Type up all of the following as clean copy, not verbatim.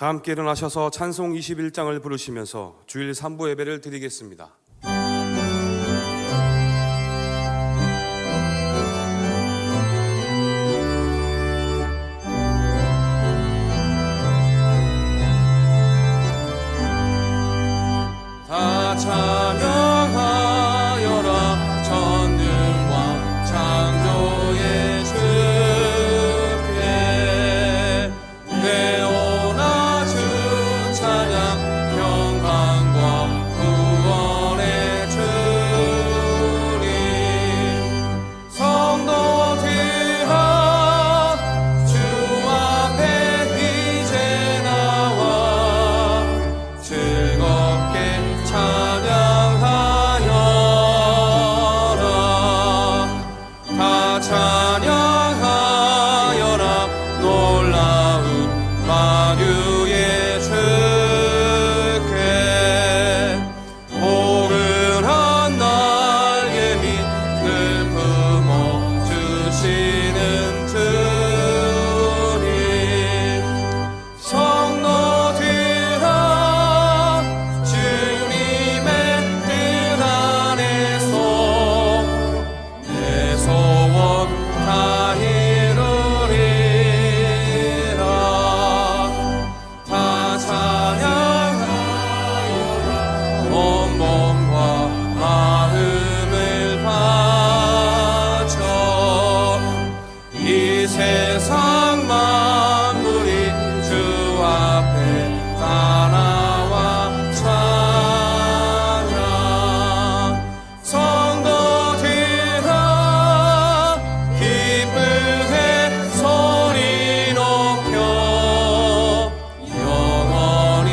다 함께 일어나셔서 찬송 21장을 부르시면서 주일 3부 예배를 드리겠습니다. 다 찬양하여라 전능왕 창조의 주께 내오나 주 찬양 평강과 구원의 주님 성도들아 주 앞에 이제 나와 즐겁게 찬양하여라 다 찬양하여라 놀라운 만유의 주께 포근한 날개 밑 늘 품어 주시는 주님 성도들아 주님의 뜻 안에서 내 소원 다 이루리라 다 찬양하여라 온 몸과 마음을 바쳐 이 세상 만물이 주 앞에 다 나와 찬양 성도들아 기쁘게 소리 높여 영원히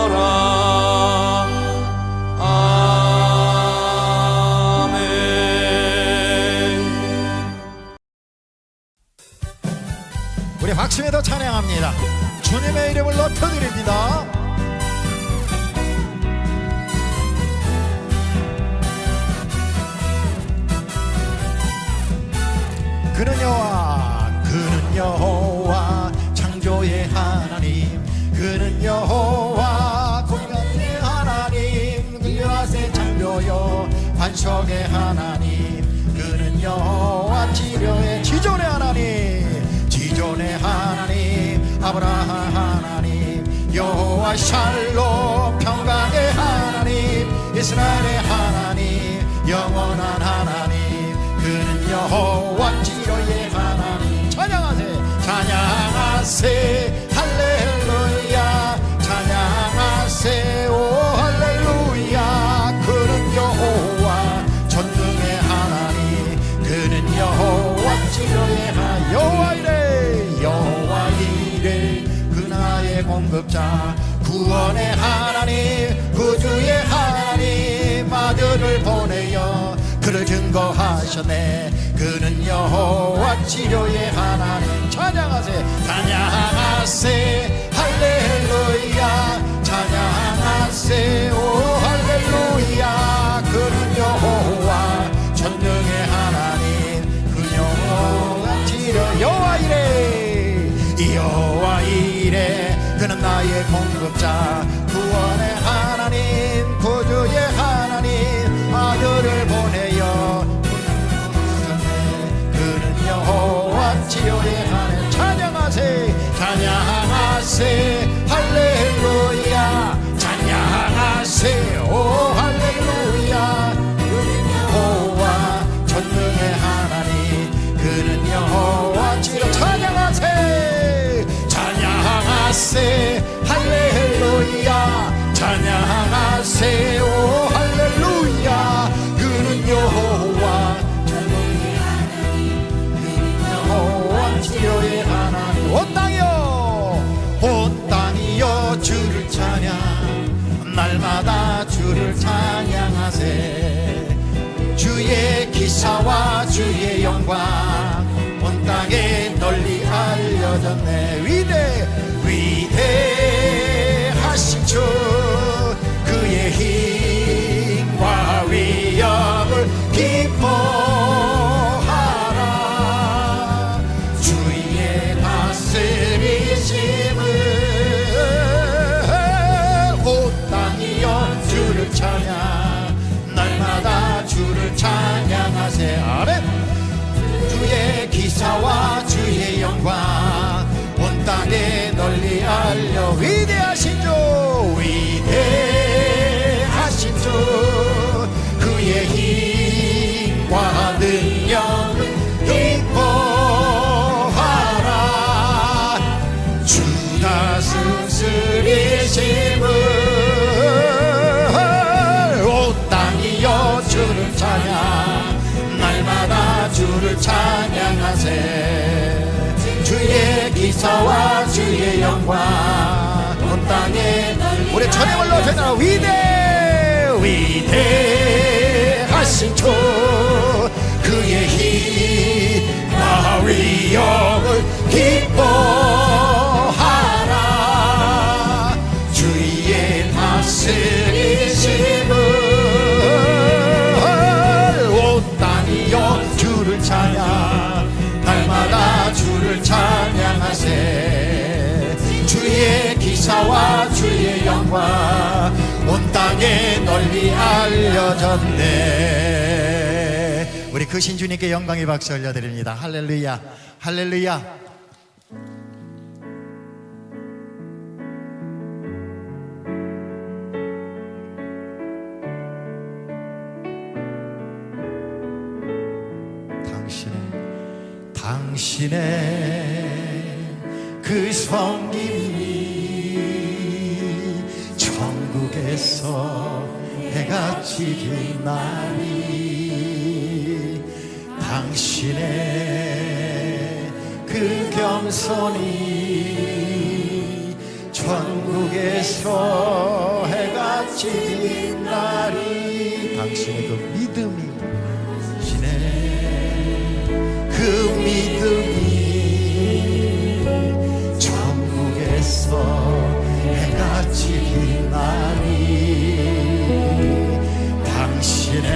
찬양하여라 아멘. 우리 박수에도 찬양합니다. 주님의 이름을 높여드립니다. 그는 여호와 창조의 하나님 그는 여호와 공간의 하나님 그리하세 창조요 반석의 하나님 그는 여호와 지료의 지존의 하나님 지존의 하나님 아브라함 하나님 여호와 샬롬 평강의 하나님 이스라엘의 하나님 영원한 하나님 그는 여호와 지료의 하나님 찬양하세 찬양하세 할렐루야 찬양하세 오 할렐루야 그는 여호와 전능의 하나님 그는 여호와 지료의 하나님 여호와 이래 그 나의 공급자 구원의 하나님 구주의 하나님 아들을 보내어 그를 증거하셨네 그는 여호와 치료의 하나님 찬양하세 찬양하세 할렐루야 찬양하세 오 할렐루야 그는 여호와 전능의 하나님 그 여호와 치료 여호와 이래 그는 나의 공급자 구원의 하나님 구주의 하나님 아들을 보내어 그는 여호와 치료의 하나님 찬양하세 찬양하세 할렐루야 찬양하세 오 할렐루야 그는 여호와 전능의 하나님 그는 여호와 치료 찬양하세 찬양하세 할렐루야 찬양하세 오 할렐루야 그는 여호와 전능의 하나님 그는 여호와 치료의 하나님 온 땅이여 주를 찬양 날마다 주를 찬양하세 주의 기사와 주의 영광 온 땅에 널리 알려졌네 위대하신 주 그의 힘과 위엄을 기뻐하라 주의 기사와 주의 영광 온 땅에 널리 알려 위대하신 주 위대하신 주 그의 힘과 능력을 기뻐하라 주 다스리심을 온 땅이여 주를 찬양 날마다 주를 찬양하세 주의 기사와 주의 영광 온 땅에 우리 전임을 높여라 위대하신 주 그의 힘과 위엄을 기뻐하라 주의 다스리심을 온 땅이여 주를 찬양 날마다 주를 찬양하세 주의 기사와 주의 영광 온 땅에 널리 알려졌네. 우리 크신 주님께 영광의 박수 올려드립니다. 할렐루야 할렐루야. 당신의 그 섬김이 천국에서 해가 지긴 날이 당신의 그 겸손이 천국에서 해가 지긴 날이 당신의 그 믿음이 그 믿음이 천국에서 해가 지긴 날이 당신의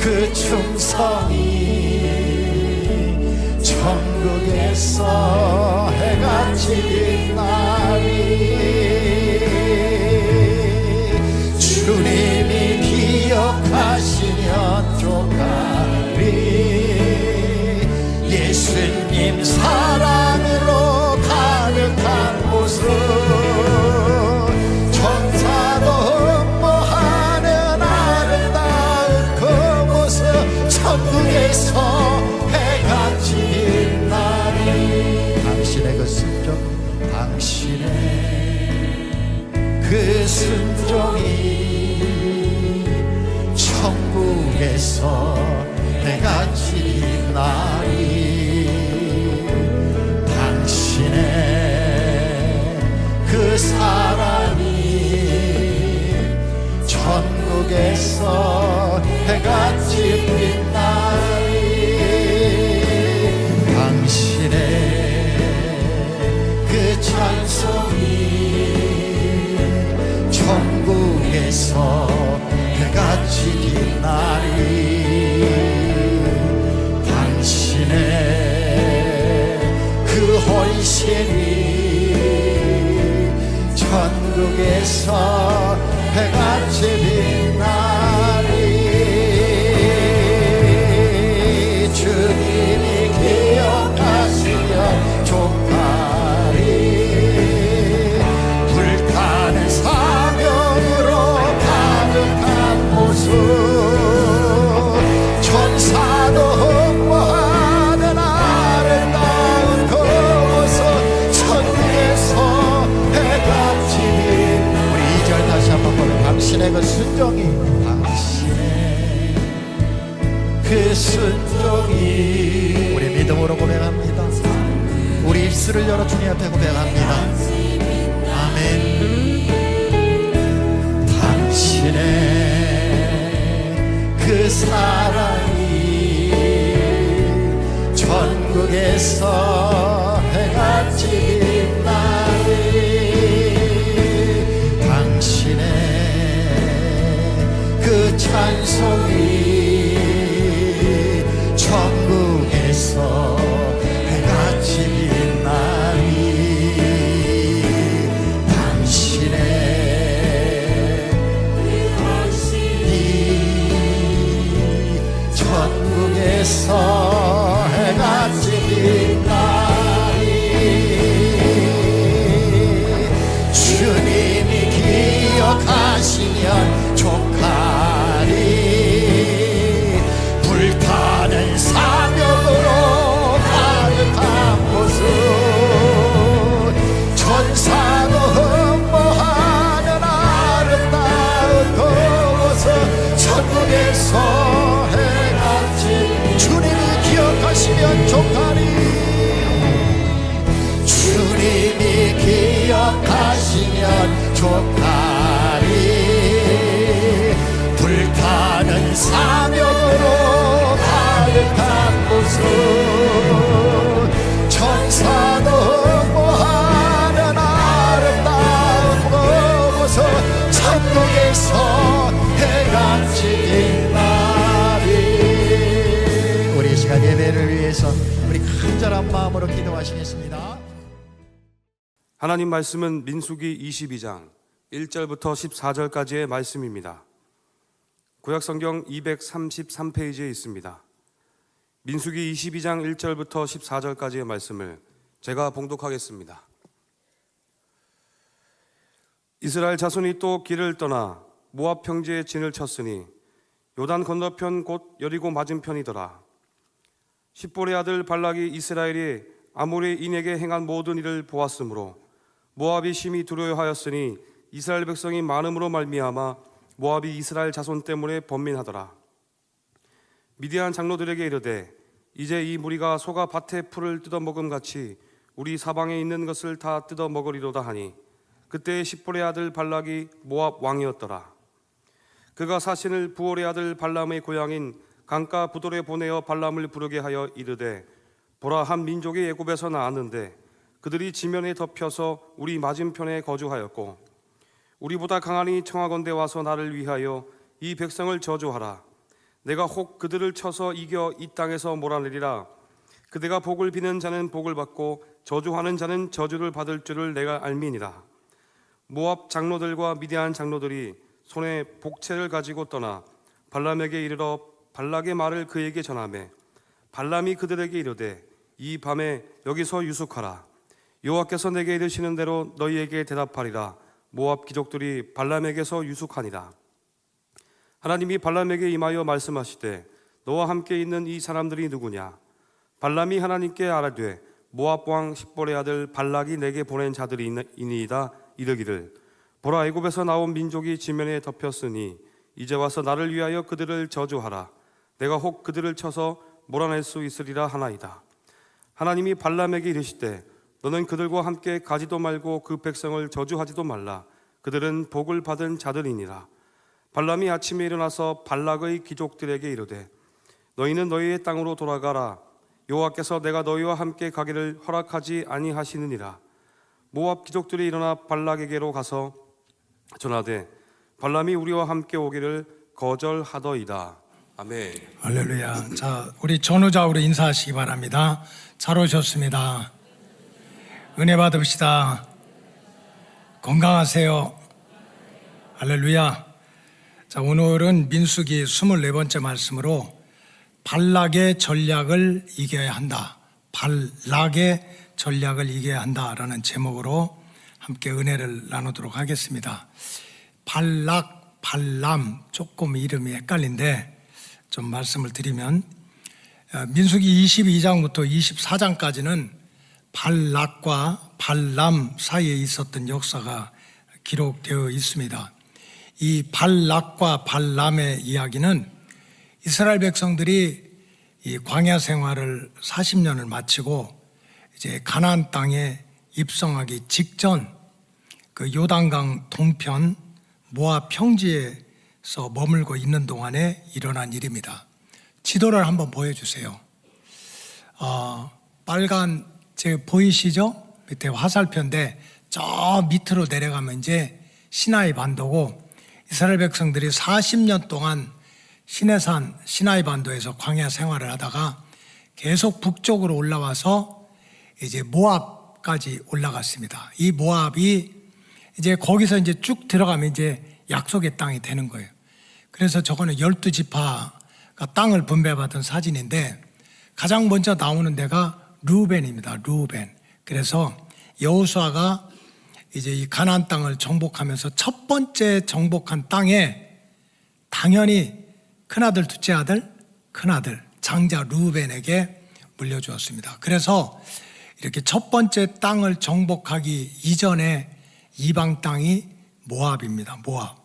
그 충성이 천국에서 해가 지긴 날이 주님이 기억하시면 좋가리 예수님 사랑으로 가득한 모습 천사도 흠모하는 아름다운 그 모습 천국에서 해가 지는 날이 당신의 그 순종 당신의 그 순종이 천국에서 해가 지는 날이 당신의 그 사랑이 천국에서 해가 지는 날이 당신의 그 찬송이 천국에서 해가 지는 날이 당신의 그 헌신이 천국에서 해가 지는 날이 주님이 기억하시면 좋다리 불타는 사명으로 가득한 모습 천사도 흠모하는 아름다운 그 모습 천국에서 해가 지는 우리 2절 다시 한번 보면 당신의 그 순종이 당신의 그 순종이 우리 믿음으로 고백합니다. 우리 입술을 열어 주님 앞에 고백합니다. 아멘. 당신의 그 사랑이 천국에서 해가 지는 날이 당신의 그 찬송이 천국에서 해가 지는 날이 당신의 천국에서 마음으로 기도하시겠습니다. 하나님 말씀은 민수기 22장 1절부터 14절까지의 말씀입니다. 구약성경 233페이지에 있습니다. 민수기 22장 1절부터 14절까지의 말씀을 제가 봉독하겠습니다. 이스라엘 자손이 또 길을 떠나 모압 평지에 진을 쳤으니 요단 건너편 곧 여리고 맞은편이더라. 십볼의 아들 발락이 이스라엘이 아모리인에게 행한 모든 일을 보았으므로 모압이 심히 두려워하였으니 이스라엘 백성이 많음으로 말미암아 모압이 이스라엘 자손 때문에 번민하더라. 미디안 장로들에게 이르되 이제 이 무리가 소가 밭의 풀을 뜯어먹음 같이 우리 사방에 있는 것을 다 뜯어먹으리로다 하니 그때 십볼의 아들 발락이 모압 왕이었더라. 그가 사신을 부올의 아들 발람의 고향인 강가 부돌에 보내어 발람을 부르게 하여 이르되 보라, 한 민족이 애굽에서 나왔는데 그들이 지면에 덮여서 우리 맞은편에 거주하였고 우리보다 강하니 청하건대 와서 나를 위하여 이 백성을 저주하라. 내가 혹 그들을 쳐서 이겨 이 땅에서 몰아내리라. 그대가 복을 비는 자는 복을 받고 저주하는 자는 저주를 받을 줄을 내가 알미니라. 모압 장로들과 미디안 장로들이 손에 복채를 가지고 떠나 발람에게 이르러 발락의 말을 그에게 전하매 발람이 그들에게 이르되 이 밤에 여기서 유숙하라. 여호와께서 내게 이르시는 대로 너희에게 대답하리라. 모압 귀족들이 발람에게서 유숙하니라. 하나님이 발람에게 임하여 말씀하시되 너와 함께 있는 이 사람들이 누구냐? 발람이 하나님께 아뢰되 모압 왕 십볼의 아들 발락이 내게 보낸 자들이니이다. 이르기를 보라, 애굽에서 나온 민족이 지면에 덮였으니 이제 와서 나를 위하여 그들을 저주하라. 내가 혹 그들을 쳐서 몰아낼 수 있으리라 하나이다. 하나님이 발람에게 이르시되 너는 그들과 함께 가지도 말고 그 백성을 저주하지도 말라. 그들은 복을 받은 자들이니라. 발람이 아침에 일어나서 발락의 귀족들에게 이르되 너희는 너희의 땅으로 돌아가라. 여호와께서 내가 너희와 함께 가기를 허락하지 아니하시느니라. 모압 귀족들이 일어나 발락에게로 가서 전하되 발람이 우리와 함께 오기를 거절하더이다. 아멘. 할렐루야. 자, 우리 전우자우로 인사하시기 바랍니다. 잘 오셨습니다. 은혜 받읍시다. 건강하세요. 할렐루야. 자, 오늘은 민수기 24번째 말씀으로 발락의 전략을 이겨야 한다. 발락의 전략을 이겨야 한다라는 제목으로 함께 은혜를 나누도록 하겠습니다. 발락, 발람 조금 이름이 헷갈린데 좀 말씀을 드리면 민수기 22장부터 24장까지는 발락과 발람 사이에 있었던 역사가 기록되어 있습니다. 이 발락과 발람의 이야기는 이스라엘 백성들이 이 광야 생활을 40년을 마치고 이제 가나안 땅에 입성하기 직전 그 요단강 동편 모압 평지에서 머물고 있는 동안에 일어난 일입니다. 지도를 한번 보여주세요. 빨간 제 보이시죠? 밑에 화살표인데 저 밑으로 내려가면 이제 시나이 반도고 이스라엘 백성들이 40년 동안 시내산 시나이 반도에서 광야 생활을 하다가 계속 북쪽으로 올라와서 이제 모압까지 올라갔습니다. 이 모압이 이제 거기서 이제 쭉 들어가면 이제 약속의 땅이 되는 거예요. 그래서 저거는 12지파가 땅을 분배받은 사진인데 가장 먼저 나오는 데가 르우벤입니다. 르우벤. 그래서 여호수아가 이제 이 가나안 땅을 정복하면서 첫 번째 정복한 땅에 당연히 큰아들, 둘째 아들, 큰아들, 장자 르우벤에게 물려주었습니다. 그래서 이렇게 첫 번째 땅을 정복하기 이전에 이방 땅이 모압입니다. 모압.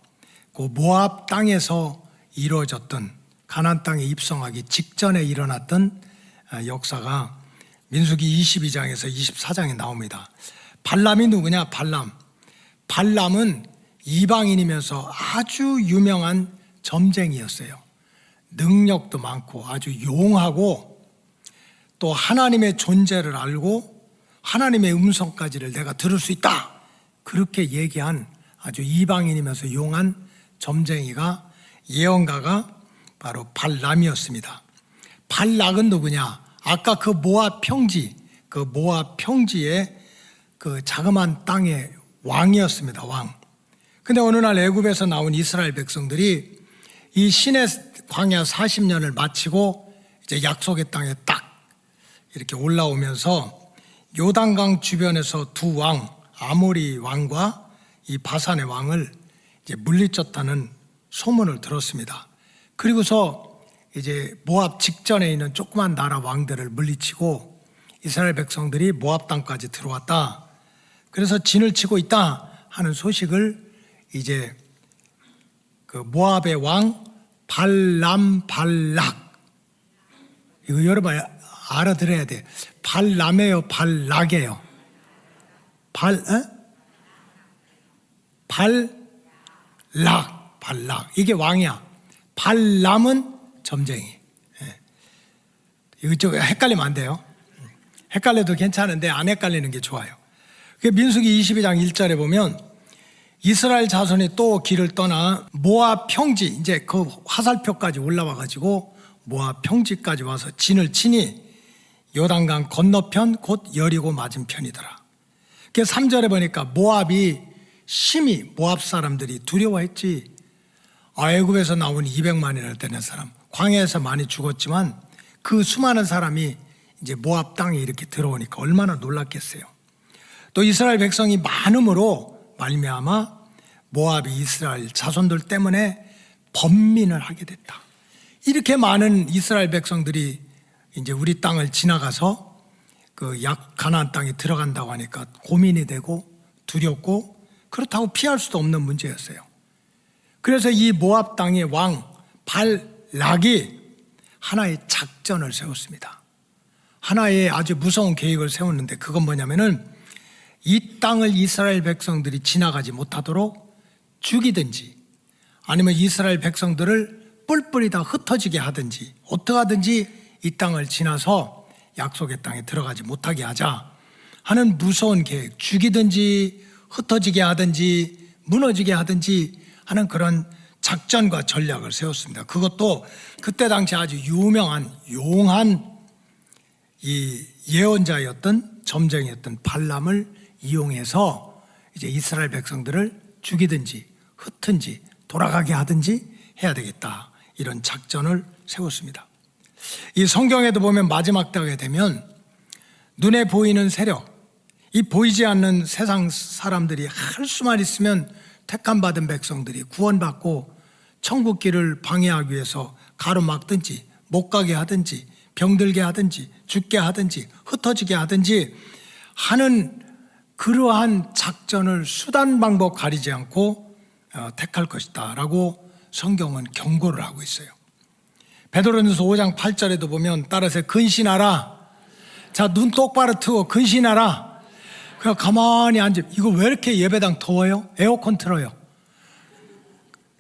그 모압 땅에서 이루어졌던 가나안 땅에 입성하기 직전에 일어났던 역사가 민수기 22장에서 24장에 나옵니다. 발람이 누구냐? 발람은 이방인이면서 아주 유명한 점쟁이였어요. 능력도 많고 아주 용하고 또 하나님의 존재를 알고 하나님의 음성까지를 내가 들을 수 있다. 그렇게 얘기한 아주 이방인이면서 용한 점쟁이가 예언가가 바로 발람이었습니다. 발락은 누구냐? 아까 그 모압 평지 그 모압 평지의 그 자그마한 땅의 왕이었습니다. 왕. 근데 어느 날 애굽에서 나온 이스라엘 백성들이 이 시내 광야 40년을 마치고 이제 약속의 땅에 딱 이렇게 올라오면서 요단강 주변에서 두 왕, 아모리 왕과 이 바산의 왕을 이제 물리쳤다는 소문을 들었습니다. 그리고서 이제 모압 직전에 있는 조그만 나라 왕들을 물리치고 이스라엘 백성들이 모압 땅까지 들어왔다. 그래서 진을 치고 있다 하는 소식을 이제 그 모압의 왕 발락, 이거 여러분 알아들어야 돼. 발람이에요, 발락이에요. 발락 이게 왕이야. 발람은 점쟁이. 이거 좀 헷갈리면 안 돼요. 헷갈려도 괜찮은데 안 헷갈리는 게 좋아요. 민수기 22장 1절에 보면 이스라엘 자손이 또 길을 떠나 모압 평지, 이제 그 화살표까지 올라와 가지고 모압 평지까지 와서 진을 치니 요단강 건너편 곧 여리고 맞은편이더라. 그래서 3절에 보니까 모압이 심히 모압 사람들이 두려워했지. 애굽에서 나온 200만이나 되는 사람, 광야에서 많이 죽었지만 그 수많은 사람이 이제 모압 땅에 이렇게 들어오니까 얼마나 놀랐겠어요. 또 이스라엘 백성이 많음으로 말미암아 모압이 이스라엘 자손들 때문에 번민을 하게 됐다. 이렇게 많은 이스라엘 백성들이 이제 우리 땅을 지나가서 그 가나안 땅에 들어간다고 하니까 고민이 되고 두렵고 그렇다고 피할 수도 없는 문제였어요. 그래서 이 모압 땅의 왕 발락이 하나의 작전을 세웠습니다. 하나의 아주 무서운 계획을 세웠는데 그건 뭐냐면은 이 땅을 이스라엘 백성들이 지나가지 못하도록 죽이든지 아니면 이스라엘 백성들을 뿔뿔이 다 흩어지게 하든지 어떻게 하든지 이 땅을 지나서 약속의 땅에 들어가지 못하게 하자 하는 무서운 계획, 죽이든지 흩어지게 하든지 무너지게 하든지 하는 그런 작전과 전략을 세웠습니다. 그것도 그때 당시 아주 유명한 용한 이 예언자였던 점쟁이였던 발람을 이용해서 이제 이스라엘 백성들을 죽이든지 흩든지 돌아가게 하든지 해야 되겠다, 이런 작전을 세웠습니다. 이 성경에도 보면 마지막 때가 되면 눈에 보이는 세력, 이 보이지 않는 세상 사람들이 할 수만 있으면 택함받은 백성들이 구원받고 천국 길을 방해하기 위해서 가로막든지 못 가게 하든지 병들게 하든지 죽게 하든지 흩어지게 하든지 하는 그러한 작전을 수단 방법 가리지 않고 택할 것이다 라고 성경은 경고를 하고 있어요. 베드로전서 5장 8절에도 보면 따라서 근신하라. 자, 눈 똑바로 뜨고 근신하라. 그냥 가만히 앉아. 이거 왜 이렇게 예배당 더워요? 에어컨 틀어요.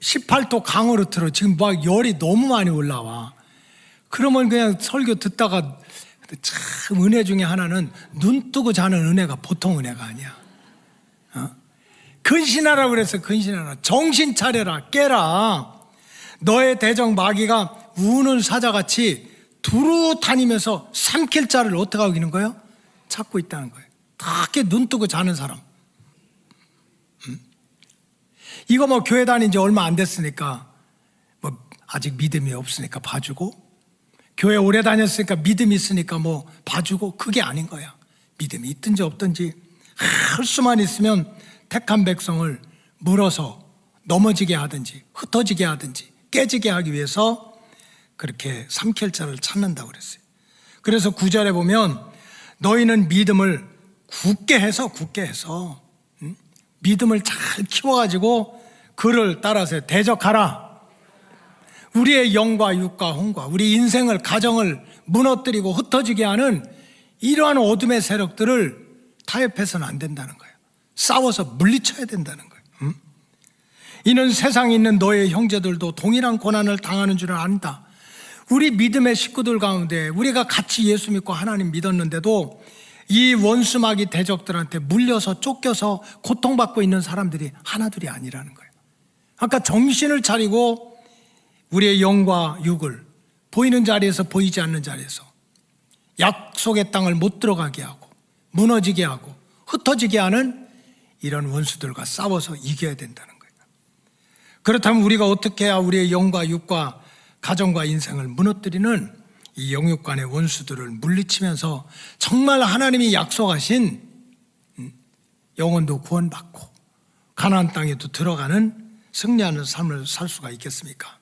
18도 강으로 틀어. 지금 막 열이 너무 많이 올라와. 그러면 그냥 설교 듣다가 참 은혜 중에 하나는 눈 뜨고 자는 은혜가 보통 은혜가 아니야. 근신하라 그래서 근신하라. 정신 차려라. 깨라. 너의 대적 마귀가 우는 사자같이 두루 다니면서 삼킬 자를 어떻게 하고 있는 거예요? 찾고 있다는 거예요. 딱히 눈 뜨고 자는 사람. 이거 뭐 교회 다닌 지 얼마 안 됐으니까 뭐 아직 믿음이 없으니까 봐주고, 교회 오래 다녔으니까 믿음이 있으니까 뭐 봐주고, 그게 아닌 거야. 믿음이 있든지 없든지 할 수만 있으면 택한 백성을 물어서 넘어지게 하든지 흩어지게 하든지 깨지게 하기 위해서 그렇게 삼킬 자를 찾는다고 그랬어요. 그래서 9절에 보면 너희는 믿음을 굳게 해서 믿음을 잘 키워가지고 그를 따라서 대적하라. 우리의 영과 육과 혼과 우리 인생을, 가정을 무너뜨리고 흩어지게 하는 이러한 어둠의 세력들을 타협해서는 안 된다는 거예요. 싸워서 물리쳐야 된다는 거예요. 이는 세상에 있는 너의 형제들도 동일한 고난을 당하는 줄을 안다. 우리 믿음의 식구들 가운데 우리가 같이 예수 믿고 하나님 믿었는데도 이 원수마귀 대적들한테 물려서 쫓겨서 고통받고 있는 사람들이 하나둘이 아니라는 거예요. 아까 정신을 차리고 우리의 영과 육을 보이는 자리에서 보이지 않는 자리에서 약속의 땅을 못 들어가게 하고 무너지게 하고 흩어지게 하는 이런 원수들과 싸워서 이겨야 된다는 거예요. 그렇다면 우리가 어떻게 해야 우리의 영과 육과 가정과 인생을 무너뜨리는 이 영육간의 원수들을 물리치면서 정말 하나님이 약속하신 영혼도 구원받고 가나안 땅에도 들어가는 승리하는 삶을 살 수가 있겠습니까?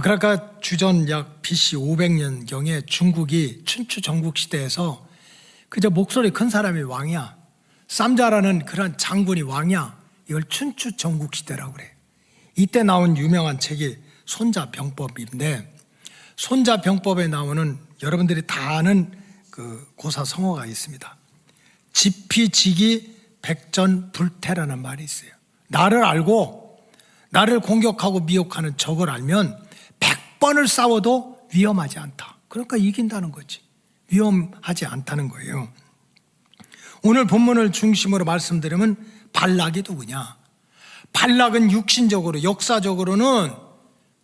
그러니까 주전 약 BC 500년경에 중국이 춘추 전국 시대에서 그저 목소리 큰 사람이 왕이야, 쌈자라는 그런 장군이 왕이야, 이걸 춘추 전국 시대라고 그래. 이때 나온 유명한 책이 손자병법인데, 손자병법에 나오는 여러분들이 다 아는 그 고사성어가 있습니다. 지피지기 백전불태라는 말이 있어요. 나를 알고 나를 공격하고 미혹하는 적을 알면 100번을 싸워도 위험하지 않다. 그러니까 이긴다는 거지. 위험하지 않다는 거예요. 오늘 본문을 중심으로 말씀드리면 발락이 누구냐? 발락은 육신적으로 역사적으로는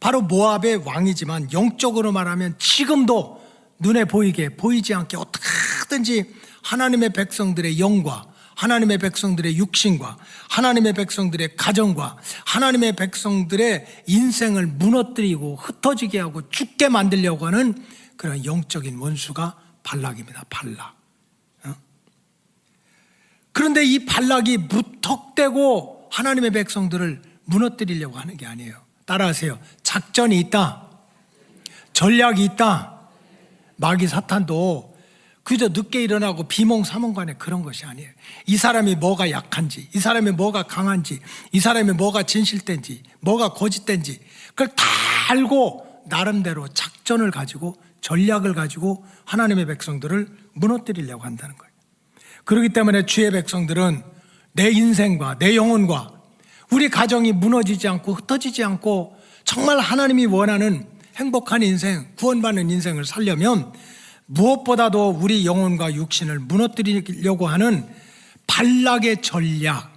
바로 모압의 왕이지만 영적으로 말하면 지금도 눈에 보이지 않게 어떻게든지 하나님의 백성들의 영과 하나님의 백성들의 육신과 하나님의 백성들의 가정과 하나님의 백성들의 인생을 무너뜨리고 흩어지게 하고 죽게 만들려고 하는 그런 영적인 원수가 발락입니다. 발락. 그런데 이 발락이 무턱대고 하나님의 백성들을 무너뜨리려고 하는 게 아니에요. 따라하세요. 작전이 있다, 전략이 있다. 마귀 사탄도 그저 늦게 일어나고 비몽사몽간에 그런 것이 아니에요. 이 사람이 뭐가 약한지, 이 사람이 뭐가 강한지, 이 사람이 뭐가 진실된지, 뭐가 거짓된지 그걸 다 알고 나름대로 작전을 가지고 전략을 가지고 하나님의 백성들을 무너뜨리려고 한다는 거예요. 그렇기 때문에 주의 백성들은 내 인생과 내 영혼과 우리 가정이 무너지지 않고 흩어지지 않고 정말 하나님이 원하는 행복한 인생, 구원받는 인생을 살려면 무엇보다도 우리 영혼과 육신을 무너뜨리려고 하는 발락의 전략,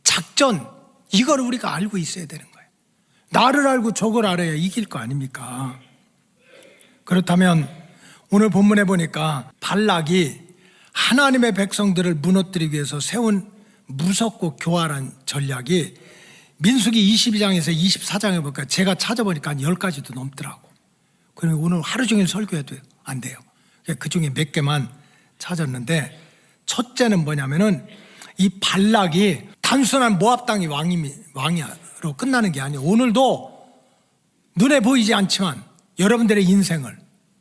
작전, 이걸 우리가 알고 있어야 되는 거예요. 나를 알고 적을 알아야 이길 거 아닙니까? 그렇다면 오늘 본문에 보니까 발락이 하나님의 백성들을 무너뜨리기 위해서 세운 무섭고 교활한 전략이 민수기 22장에서 24장에 보니까 제가 찾아보니까 한 10가지도 넘더라고. 그리고 오늘 하루 종일 설교해도 안 돼요. 그 중에 몇 개만 찾았는데, 첫째는 뭐냐면은 이 발락이 단순한 모압 땅이 왕이로 끝나는 게 아니에요. 오늘도 눈에 보이지 않지만 여러분들의 인생을,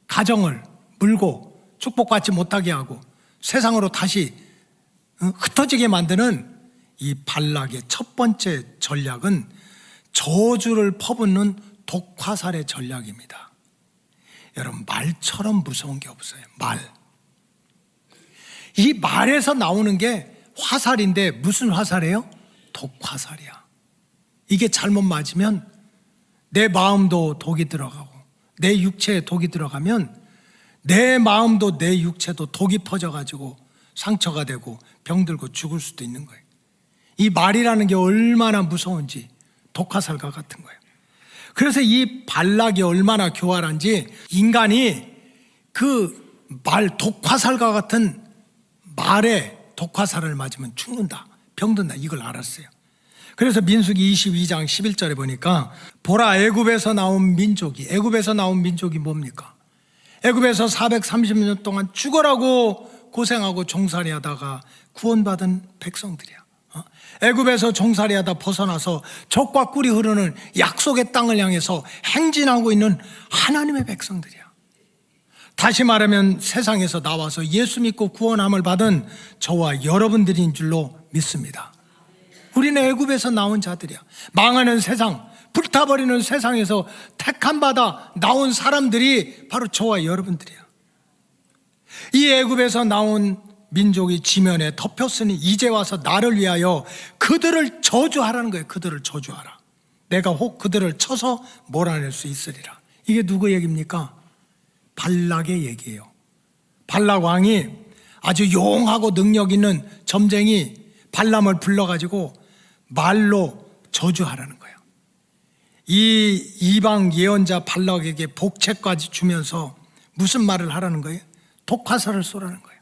가정을 물고 축복받지 못하게 하고 세상으로 다시 흩어지게 만드는 이 발락의 첫 번째 전략은 저주를 퍼붓는 독화살의 전략입니다. 여러분, 말처럼 무서운 게 없어요. 말. 이 말에서 나오는 게 화살인데 무슨 화살이에요? 독화살이야. 이게 잘못 맞으면 내 마음도 독이 들어가고 내 육체에 독이 들어가면 내 마음도 내 육체도 독이 퍼져가지고 상처가 되고 병들고 죽을 수도 있는 거예요. 이 말이라는 게 얼마나 무서운지 독화살과 같은 거예요. 그래서 이 발락이 얼마나 교활한지 인간이 그 말 독화살과 같은 말에 독화살을 맞으면 죽는다, 병든다, 이걸 알았어요. 그래서 민수기 22장 11절에 보니까 보라, 애굽에서 나온 민족이 뭡니까? 애굽에서 430년 동안 죽어라고 고생하고 종살이 하다가 구원받은 백성들이야. 애굽에서 종살이 하다 벗어나서 젖과 꿀이 흐르는 약속의 땅을 향해서 행진하고 있는 하나님의 백성들이야. 다시 말하면 세상에서 나와서 예수 믿고 구원함을 받은 저와 여러분들인 줄로 믿습니다. 우리는 애굽에서 나온 자들이야. 망하는 세상, 불타버리는 세상에서 택함 받아 나온 사람들이 바로 저와 여러분들이야. 이 애굽에서 나온 민족이 지면에 덮였으니 이제 와서 나를 위하여 그들을 저주하라는 거예요. 그들을 저주하라. 내가 혹 그들을 쳐서 몰아낼 수 있으리라. 이게 누구 얘기입니까? 발락의 얘기예요. 발락 왕이 아주 용하고 능력 있는 점쟁이 발람을 불러가지고 말로 저주하라는 거예요. 이 이방 예언자 발락에게 복채까지 주면서 무슨 말을 하라는 거예요? 독화살을 쏘라는 거예요.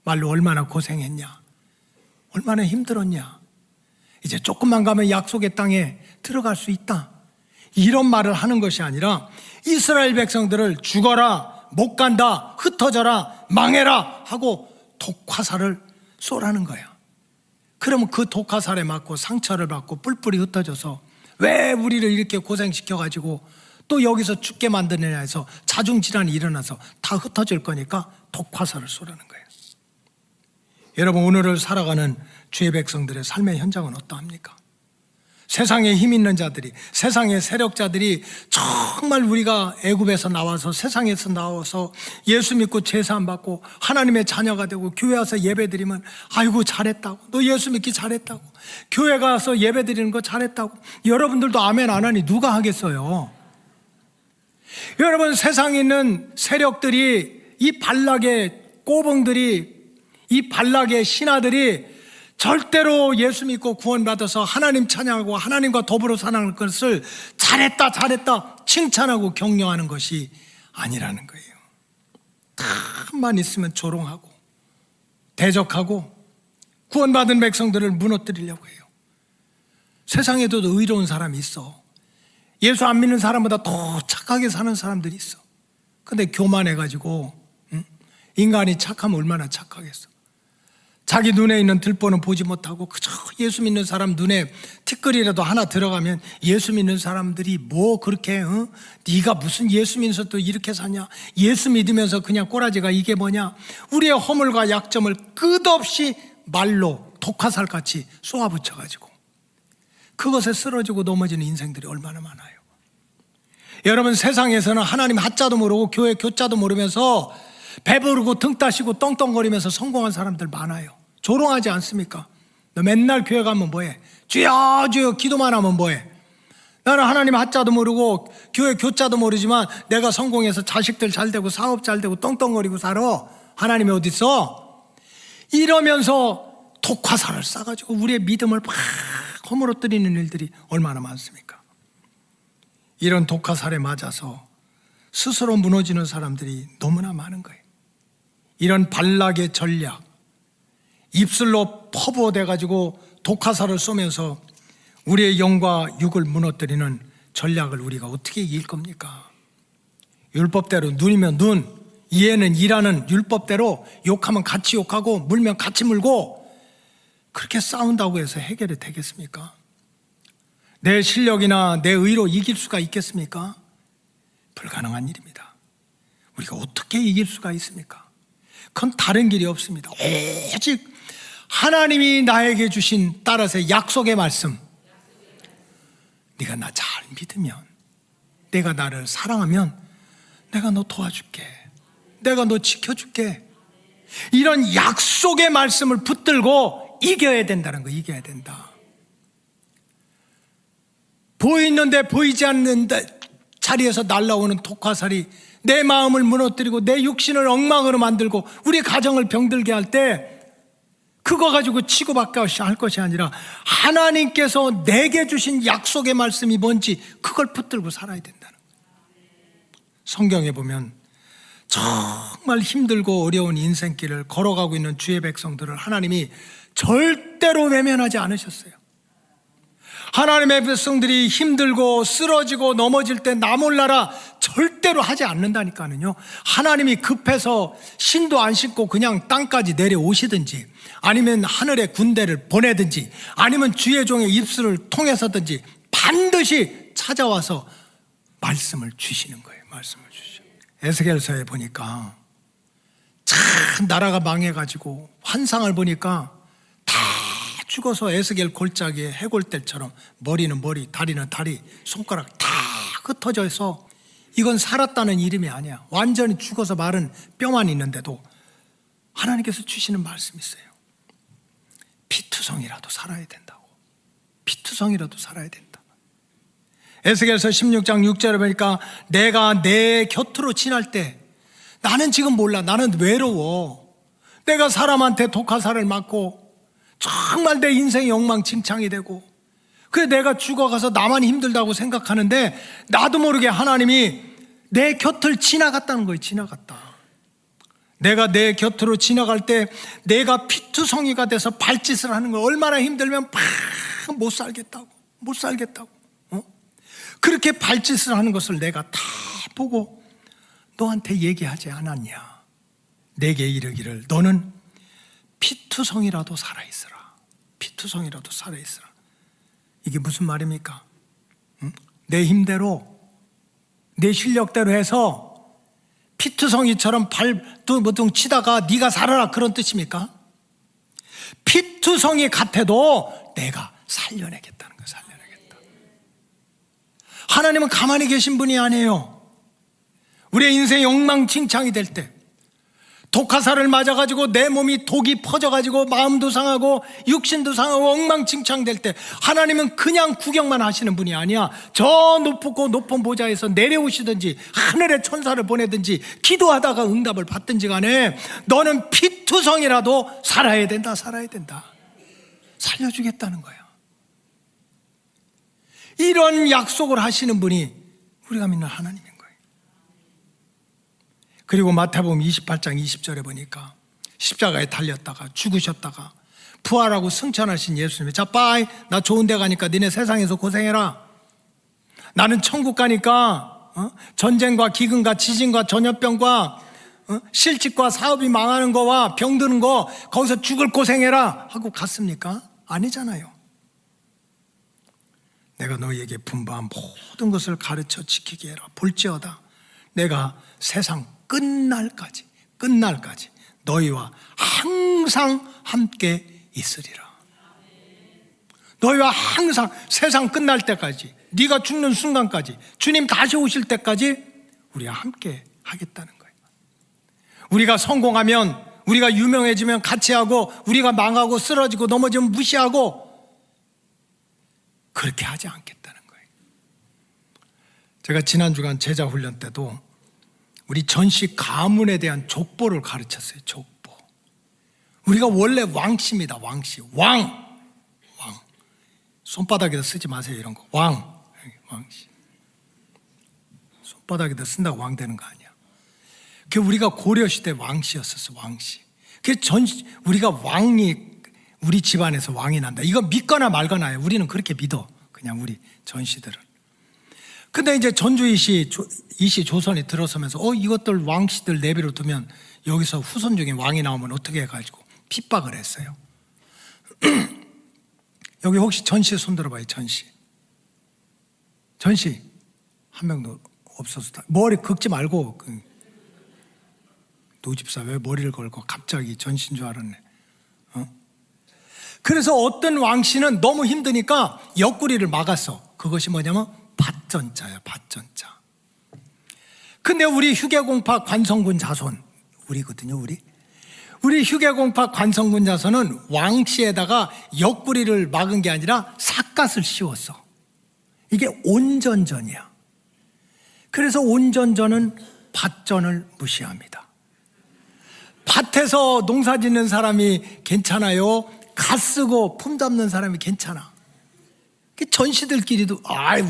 말로 얼마나 고생했냐, 얼마나 힘들었냐, 이제 조금만 가면 약속의 땅에 들어갈 수 있다, 이런 말을 하는 것이 아니라 이스라엘 백성들을 죽어라, 못 간다, 흩어져라, 망해라 하고 독화살을 쏘라는 거야. 그러면 그 독화살에 맞고 상처를 받고 뿔뿔이 흩어져서 왜 우리를 이렇게 고생시켜가지고 또 여기서 죽게 만드느냐 해서 자중질환이 일어나서 다 흩어질 거니까 독화살을 쏘라는 거예요. 여러분, 오늘을 살아가는 주의 백성들의 삶의 현장은 어떠합니까? 세상에 힘 있는 자들이, 세상의 세력자들이 정말 우리가 애굽에서 나와서, 세상에서 나와서 예수 믿고 제사함 받고 하나님의 자녀가 되고 교회 와서 예배 드리면 아이고 잘했다고, 너 예수 믿기 잘했다고, 교회 가서 예배 드리는 거 잘했다고. 여러분들도 아멘 안 하니 누가 하겠어요? 여러분, 세상에 있는 세력들이, 이 발락의 꼬봉들이, 이 발락의 신하들이 절대로 예수 믿고 구원받아서 하나님 찬양하고 하나님과 더불어 사는 것을 잘했다 잘했다 칭찬하고 격려하는 것이 아니라는 거예요. 탐만 있으면 조롱하고 대적하고 구원받은 백성들을 무너뜨리려고 해요. 세상에도 의로운 사람이 있어. 예수 안 믿는 사람보다 더 착하게 사는 사람들이 있어. 근데 교만해가지고, 인간이 착하면 얼마나 착하겠어. 자기 눈에 있는 들보는 보지 못하고 그저 예수 믿는 사람 눈에 티끌이라도 하나 들어가면 예수 믿는 사람들이 뭐 그렇게, 네가 무슨 예수 믿으면서 또 이렇게 사냐, 예수 믿으면서 그냥 꼬라지가 이게 뭐냐, 우리의 허물과 약점을 끝없이 말로 독화살같이 쏘아붙여가지고 그것에 쓰러지고 넘어지는 인생들이 얼마나 많아요. 여러분, 세상에서는 하나님 하자도 모르고 교회 교자도 모르면서 배부르고 등 따시고 떵떵거리면서 성공한 사람들 많아요. 조롱하지 않습니까? 너 맨날 교회 가면 뭐해? 주여 주여 기도만 하면 뭐해? 나는 하나님 하자도 모르고 교회 교자도 모르지만 내가 성공해서 자식들 잘 되고 사업 잘 되고 떵떵거리고 살아. 하나님이 어디 있어? 이러면서 독화살을 쏴가지고 우리의 믿음을 막 허물어뜨리는 일들이 얼마나 많습니까? 이런 독화살에 맞아서 스스로 무너지는 사람들이 너무나 많은 거예요. 이런 발락의 전략, 입술로 퍼부어대가지고 독화살을 쏘면서 우리의 영과 육을 무너뜨리는 전략을 우리가 어떻게 이길 겁니까? 율법대로 눈이면 눈, 이에는 이라는 율법대로 욕하면 같이 욕하고 물면 같이 물고 그렇게 싸운다고 해서 해결이 되겠습니까? 내 실력이나 내 의로 이길 수가 있겠습니까? 불가능한 일입니다. 우리가 어떻게 이길 수가 있습니까? 그건 다른 길이 없습니다. 오직 하나님이 나에게 주신 따라서 약속의 말씀, 네가 나 잘 믿으면, 내가 나를 사랑하면 내가 너 도와줄게, 내가 너 지켜줄게, 이런 약속의 말씀을 붙들고 이겨야 된다는 거. 이겨야 된다. 보이는데 보이지 않는 자리에서 날아오는 독화살이 내 마음을 무너뜨리고 내 육신을 엉망으로 만들고 우리 가정을 병들게 할 때 그거 가지고 치고받게 할 것이 아니라 하나님께서 내게 주신 약속의 말씀이 뭔지 그걸 붙들고 살아야 된다는 거예요. 성경에 보면 정말 힘들고 어려운 인생길을 걸어가고 있는 주의 백성들을 하나님이 절대로 외면하지 않으셨어요. 하나님의 백성들이 힘들고 쓰러지고 넘어질 때 나 몰라라 절대로 하지 않는다니까요. 하나님이 급해서 신도 안 신고 그냥 땅까지 내려오시든지, 아니면 하늘에 군대를 보내든지, 아니면 주의 종의 입술을 통해서든지 반드시 찾아와서 말씀을 주시는 거예요. 말씀을 주시죠. 에스겔서에 보니까 참 나라가 망해가지고 환상을 보니까 다 죽어서 에스겔 골짜기에 해골들처럼 머리는 머리, 다리는 다리, 손가락 다 흩어져 있어. 이건 살았다는 이름이 아니야. 완전히 죽어서 마른 뼈만 있는데도 하나님께서 주시는 말씀이 있어요. 피투성이라도 살아야 된다고. 피투성이라도 살아야 된다. 에스겔서 16장 6절에 보니까 내가 내 곁으로 지날 때, 나는 지금 몰라, 나는 외로워, 내가 사람한테 독화살을 맞고 정말 내 인생이 엉망진창이 되고, 그래 내가 죽어가서 나만 힘들다고 생각하는데 나도 모르게 하나님이 내 곁을 지나갔다는 거예요. 지나갔다. 내가 내 곁으로 지나갈 때 내가 피투성이가 돼서 발짓을 하는 거예요. 얼마나 힘들면 못 살겠다고. 그렇게 발짓을 하는 것을 내가 다 보고 너한테 얘기하지 않았냐. 내게 이르기를 너는 피투성이라도 살아있으라. 피투성이라도 살아있으라. 이게 무슨 말입니까? 내 힘대로 내 실력대로 해서 피투성이처럼 발둥 치다가 네가 살아라 그런 뜻입니까? 피투성이 같아도 내가 살려내겠다는 거예요. 살려내겠다. 하나님은 가만히 계신 분이 아니에요. 우리의 인생이 엉망진창이 될 때, 독화살을 맞아가지고 내 몸이 독이 퍼져가지고 마음도 상하고 육신도 상하고 엉망진창될 때 하나님은 그냥 구경만 하시는 분이 아니야. 저 높은 보좌에서 내려오시든지 하늘의 천사를 보내든지 기도하다가 응답을 받든지 간에 너는 피투성이라도 살아야 된다. 살려주겠다는 거야. 이런 약속을 하시는 분이 우리가 믿는 하나님인 거예요. 그리고 마태복음 28장 20절에 보니까 십자가에 달렸다가 죽으셨다가 부활하고 승천하신 예수님이 자 빠이 나 좋은 데 가니까 니네 세상에서 고생해라. 나는 천국 가니까 전쟁과 기근과 지진과 전염병과 실직과 사업이 망하는 거와 병드는 거 거기서 죽을 고생해라 하고 갔습니까? 아니잖아요. 내가 너희에게 분부한 모든 것을 가르쳐 지키게 해라. 볼지어다 내가 세상 끝날까지 너희와 항상 함께 있으리라. 너희와 항상 세상 끝날 때까지 네가 죽는 순간까지 주님 다시 오실 때까지 우리가 함께 하겠다는 거예요. 우리가 성공하면 우리가 유명해지면 같이 하고 우리가 망하고 쓰러지고 넘어지면 무시하고 그렇게 하지 않겠다는 거예요. 제가 지난 주간 제자 훈련 때도 우리 전시 가문에 대한 족보를 가르쳤어요. 족보. 우리가 원래 왕씨입니다. 왕씨. 왕. 손바닥에다 쓰지 마세요. 이런 거. 왕씨. 손바닥에다 쓴다고 왕 되는 거 아니야. 그 우리가 고려시대 왕씨였었어. 왕씨. 그 우리가 왕이 우리 집안에서 왕이 난다. 이거 믿거나 말거나요. 우리는 그렇게 믿어. 그냥 우리 전시들은. 근데 이제 전주 이시 조선이 들어서면서 이것들 왕씨들 내비로 두면 여기서 후손 중에 왕이 나오면 어떻게 해가지고 핍박을 했어요. 여기 혹시 전시 손 들어봐요. 전시 한 명도 없어서 머리 긁지 말고 노집사 왜 머리를 걸고 갑자기 전시인 줄 알았네. 그래서 어떤 왕씨는 너무 힘드니까 옆구리를 막았어. 그것이 뭐냐면 밭전자야. 밭전자. 근데 우리 휴게공파 관성군 자손 우리거든요. 우리 휴게공파 관성군 자손은 왕씨에다가 옆구리를 막은 게 아니라 삿갓을 씌웠어. 이게 온전전이야. 그래서 온전전은 밭전을 무시합니다. 밭에서 농사 짓는 사람이 괜찮아요? 갓 쓰고 품 잡는 사람이 괜찮아. 전시들끼리도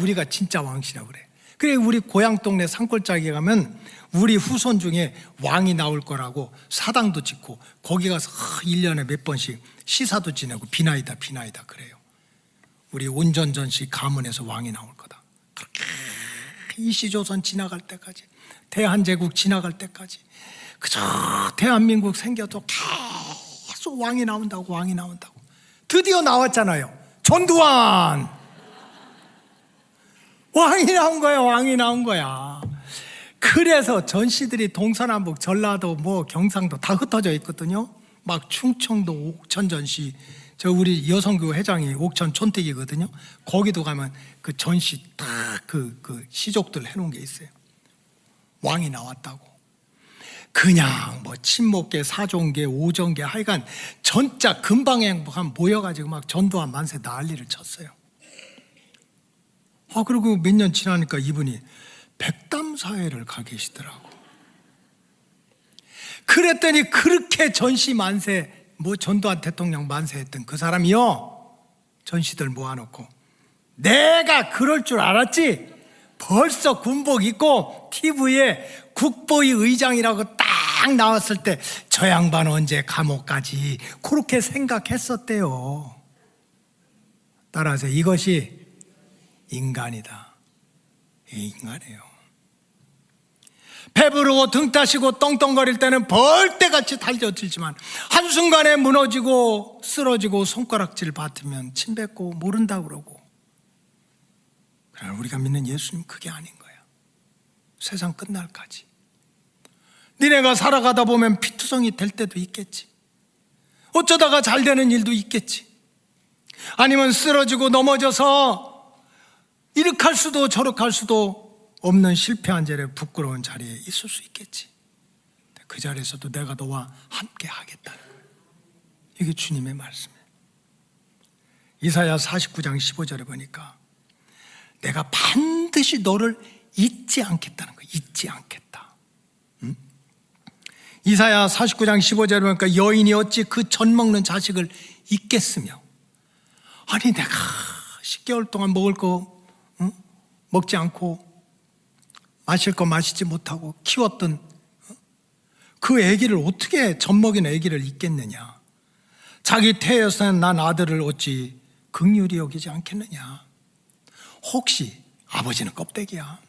우리가 진짜 왕씨라고 그래. 그래 우리 고향 동네 산골짜기에 가면 우리 후손 중에 왕이 나올 거라고 사당도 짓고 거기 가서 1년에 몇 번씩 시사도 지내고 비나이다 그래요. 우리 온전전시 가문에서 왕이 나올 거다. 그렇게 이시조선 지나갈 때까지 대한제국 지나갈 때까지 그저 대한민국 생겨도 계속 왕이 나온다고 드디어 나왔잖아요. 전두환 왕이 나온 거야. 그래서 전시들이 동서남북 전라도 경상도 다 흩어져 있거든요. 막 충청도 옥천 전시, 저 우리 여성교 회장이 옥천 촌택이거든요. 거기도 가면 그 전시 딱 그 시족들 해놓은 게 있어요. 왕이 나왔다고. 그냥 친목계, 사종계, 오정계 하여간 전자 금방에 모여가지고 막 전두환 만세 난리를 쳤어요. 그리고 몇 년 지나니까 이분이 백담사회를 가 계시더라고. 그랬더니 그렇게 전시 만세, 전두환 대통령 만세했던 그 사람이요, 전시들 모아놓고 내가 그럴 줄 알았지. 벌써 군복 입고 TV에 국보위 의장이라고 딱 나왔을 때 저 양반 언제 감옥 가지 그렇게 생각했었대요. 따라서 이것이 인간이다. 이게 인간이에요. 배부르고 등 따시고 떵떵거릴 때는 벌떼같이 달려들지만 한순간에 무너지고 쓰러지고 손가락질 받으면 침 뱉고 모른다 그러고. 그러나 우리가 믿는 예수님 그게 아닌 거야. 세상 끝날까지 니네가 살아가다 보면 피투성이 될 때도 있겠지. 어쩌다가 잘 되는 일도 있겠지. 아니면 쓰러지고 넘어져서 이렇게 할 수도 저렇게 할 수도 없는 실패한 자리에 부끄러운 자리에 있을 수 있겠지. 그 자리에서도 내가 너와 함께 하겠다는 거예요. 이게 주님의 말씀이에요. 이사야 49장 15절에 보니까 내가 반드시 너를 잊지 않겠다는 거예요. 잊지 않겠다. 이사야 49장 15절에 보니까 여인이 어찌 그 젖 먹는 자식을 잊겠으며, 아니 내가 10개월 동안 먹을 거 먹지 않고 마실 거 마시지 못하고 키웠던 그 아기를 어떻게 젖 먹인 아기를 잊겠느냐. 자기 태에서는 난 아들을 어찌 긍휼히 여기지 않겠느냐. 혹시 아버지는 껍데기야.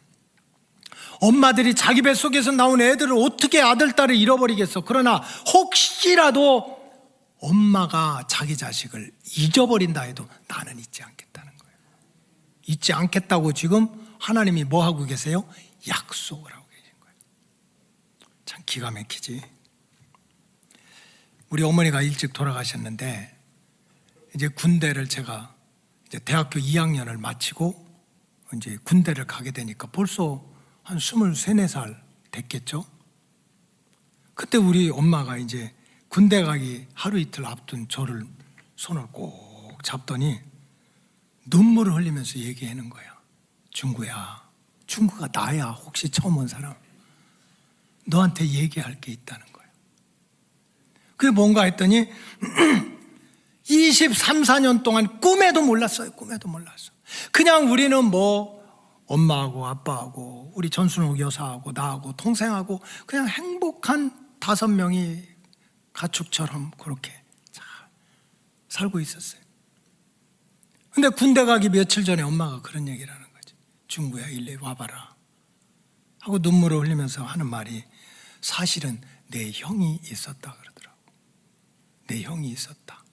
엄마들이 자기 뱃속에서 나온 애들을 어떻게 아들, 딸을 잃어버리겠어. 그러나 혹시라도 엄마가 자기 자식을 잊어버린다 해도 나는 잊지 않겠다는 거예요. 잊지 않겠다고 지금 하나님이 뭐 하고 계세요? 약속을 하고 계신 거예요. 참 기가 막히지. 우리 어머니가 일찍 돌아가셨는데 이제 군대를 제가 이제 대학교 2학년을 마치고 이제 군대를 가게 되니까 벌써 한 23, 24살 됐겠죠? 그때 우리 엄마가 이제 군대 가기 하루 이틀 앞둔 저를 손을 꼭 잡더니 눈물을 흘리면서 얘기하는 거야. 중구야, 중구가 나야. 혹시 처음 온 사람. 너한테 얘기할 게 있다는 거야. 그게 뭔가 했더니 23, 4년 동안 꿈에도 몰랐어요. 꿈에도 몰랐어. 그냥 우리는 뭐 엄마하고 아빠하고 우리 전순옥 여사하고 나하고 동생하고 그냥 행복한 5명이 가축처럼 그렇게 잘 살고 있었어요. 근데 군대 가기 며칠 전에 엄마가 그런 얘기를 하는 거지. 중구야 일리 와봐라 하고 눈물을 흘리면서 하는 말이, 사실은 내 형이 있었다 그러더라고. 내 형이 있었다.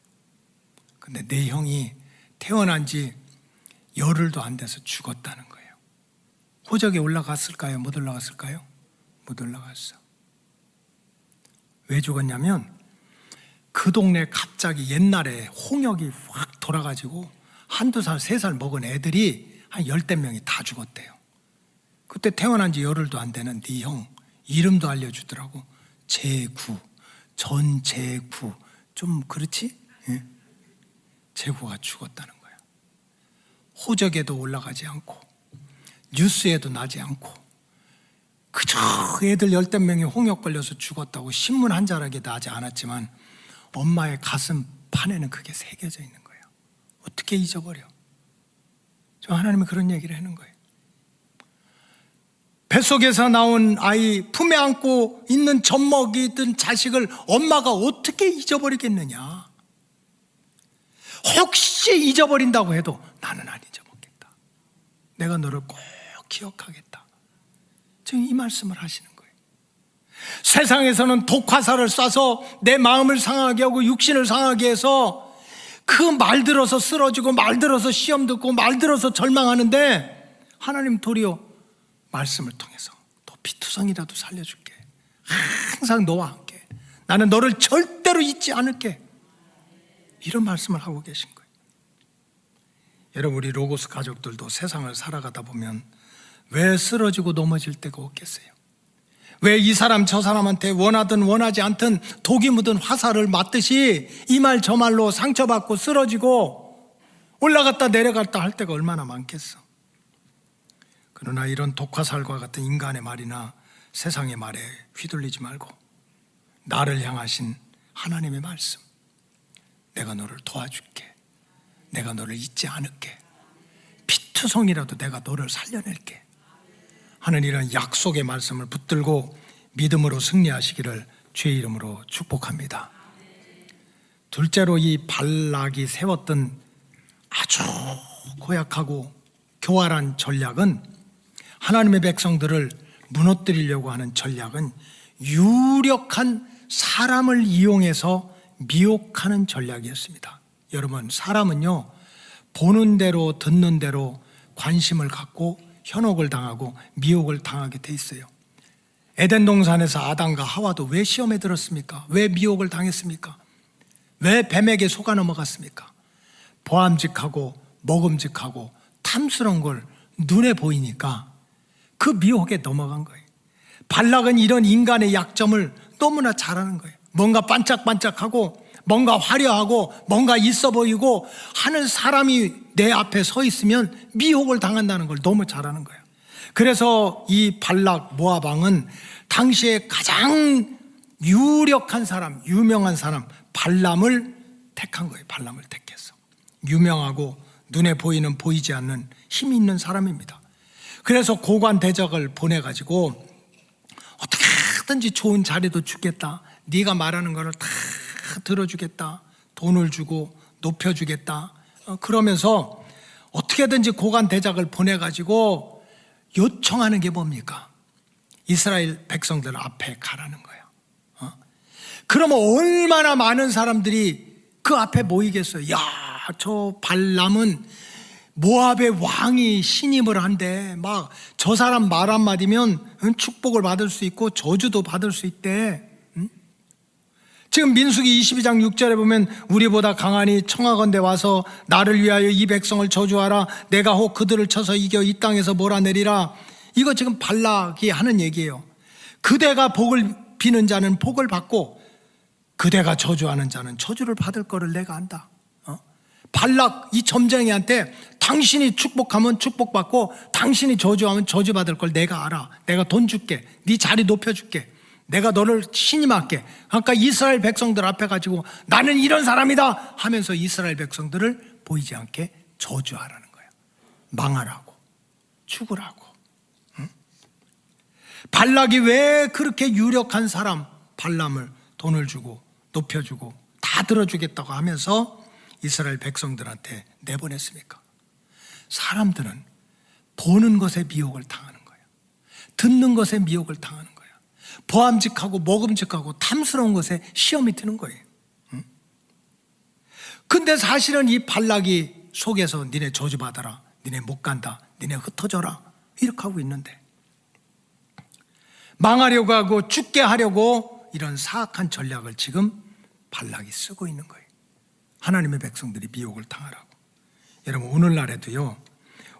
근데 내 형이 태어난 지 열흘도 안 돼서 죽었다는 거예요. 호적에 올라갔을까요? 못 올라갔을까요? 못 올라갔어. 왜 죽었냐면 그 동네 갑자기 옛날에 홍역이 확 돌아가지고 1~2살, 3살 먹은 애들이 한 10대 명이 다 죽었대요. 그때 태어난 지 열흘도 안 되는 네 형 이름도 알려주더라고. 제구, 전제구. 좀 그렇지? 예? 제구가 죽었다는 거야. 호적에도 올라가지 않고 뉴스에도 나지 않고 그저 애들 10대 명이 홍역 걸려서 죽었다고 신문 한 자락에 나지 않았지만 엄마의 가슴 판에는 그게 새겨져 있는 거예요. 어떻게 잊어버려? 저 하나님이 그런 얘기를 하는 거예요. 뱃속에서 나온 아이, 품에 안고 있는 젖먹이든 자식을 엄마가 어떻게 잊어버리겠느냐. 혹시 잊어버린다고 해도 나는 안 잊어먹겠다. 내가 너를 꼭 기억하겠다. 지금 이 말씀을 하시는 거예요. 세상에서는 독화살을 쏴서 내 마음을 상하게 하고 육신을 상하게 해서 그 말 들어서 쓰러지고 말 들어서 시험 듣고 말 들어서 절망하는데, 하나님 도리어 말씀을 통해서 너 피투성이라도 살려줄게. 항상 너와 함께. 나는 너를 절대로 잊지 않을게. 이런 말씀을 하고 계신 거예요. 여러분, 우리 로고스 가족들도 세상을 살아가다 보면 왜 쓰러지고 넘어질 때가 없겠어요? 왜 이 사람 저 사람한테 원하든 원하지 않든 독이 묻은 화살을 맞듯이 이 말 저 말로 상처받고 쓰러지고 올라갔다 내려갔다 할 때가 얼마나 많겠어. 그러나 이런 독화살과 같은 인간의 말이나 세상의 말에 휘둘리지 말고 나를 향하신 하나님의 말씀, 내가 너를 도와줄게. 내가 너를 잊지 않을게. 피투성이라도 내가 너를 살려낼게. 하는 이런 약속의 말씀을 붙들고 믿음으로 승리하시기를 주의 이름으로 축복합니다. 둘째로 이 발락이 세웠던 아주 고약하고 교활한 전략은, 하나님의 백성들을 무너뜨리려고 하는 전략은 유력한 사람을 이용해서 미혹하는 전략이었습니다. 여러분, 사람은요, 보는 대로 듣는 대로 관심을 갖고 현혹을 당하고 미혹을 당하게 돼 있어요. 에덴 동산에서 아담과 하와도 왜 시험에 들었습니까? 왜 미혹을 당했습니까? 왜 뱀에게 속아 넘어갔습니까? 보암직하고 먹음직하고 탐스러운 걸 눈에 보이니까 그 미혹에 넘어간 거예요. 발락은 이런 인간의 약점을 너무나 잘 아는 거예요. 뭔가 반짝반짝하고 뭔가 화려하고 뭔가 있어 보이고 하는 사람이 내 앞에 서 있으면 미혹을 당한다는 걸 너무 잘 아는 거예요. 그래서 이 발락 모압 왕은 당시에 가장 유력한 사람, 유명한 사람 발람을 택한 거예요. 발람을 택했어. 유명하고 눈에 보이는 보이지 않는 힘이 있는 사람입니다. 그래서 고관 대적을 보내가지고 어떻게든지 좋은 자리도 주겠다, 네가 말하는 거를 다 들어주겠다, 돈을 주고 높여주겠다, 그러면서 어떻게든지 고관 대적을 보내가지고 요청하는 게 뭡니까? 이스라엘 백성들 앞에 가라는 거예요. 그러면 얼마나 많은 사람들이 그 앞에 모이겠어요. 야, 저 발람은 모압의 왕이 신임을 한대. 막 저 사람 말 한마디면 축복을 받을 수 있고 저주도 받을 수 있대. 지금 민수기 22장 6절에 보면 우리보다 강하니 청하건대 와서 나를 위하여 이 백성을 저주하라. 내가 혹 그들을 쳐서 이겨 이 땅에서 몰아내리라. 이거 지금 발락이 하는 얘기예요. 그대가 복을 비는 자는 복을 받고 그대가 저주하는 자는 저주를 받을 거를 내가 안다. 발락 이 점쟁이한테 당신이 축복하면 축복받고 당신이 저주하면 저주받을 걸 내가 알아. 내가 돈 줄게. 네 자리 높여줄게. 내가 너를 신임할게. 그러니까 이스라엘 백성들 앞에 가지고 나는 이런 사람이다 하면서 이스라엘 백성들을 보이지 않게 저주하라는 거야. 망하라고, 죽으라고. 발락이 왜 그렇게 유력한 사람 발람을 돈을 주고 높여주고 다 들어주겠다고 하면서 이스라엘 백성들한테 내보냈습니까? 사람들은 보는 것에 미혹을 당하는 거예요. 듣는 것에 미혹을 당하는 거예요. 보암직하고 먹음직하고 탐스러운 것에 시험이 드는 거예요. 근데 사실은 이 발락이 속에서 니네 저주받아라, 니네 못 간다, 니네 흩어져라 이렇게 하고 있는데, 망하려고 하고 죽게 하려고 이런 사악한 전략을 지금 발락이 쓰고 있는 거예요. 하나님의 백성들이 미혹을 당하라고. 여러분, 오늘날에도요,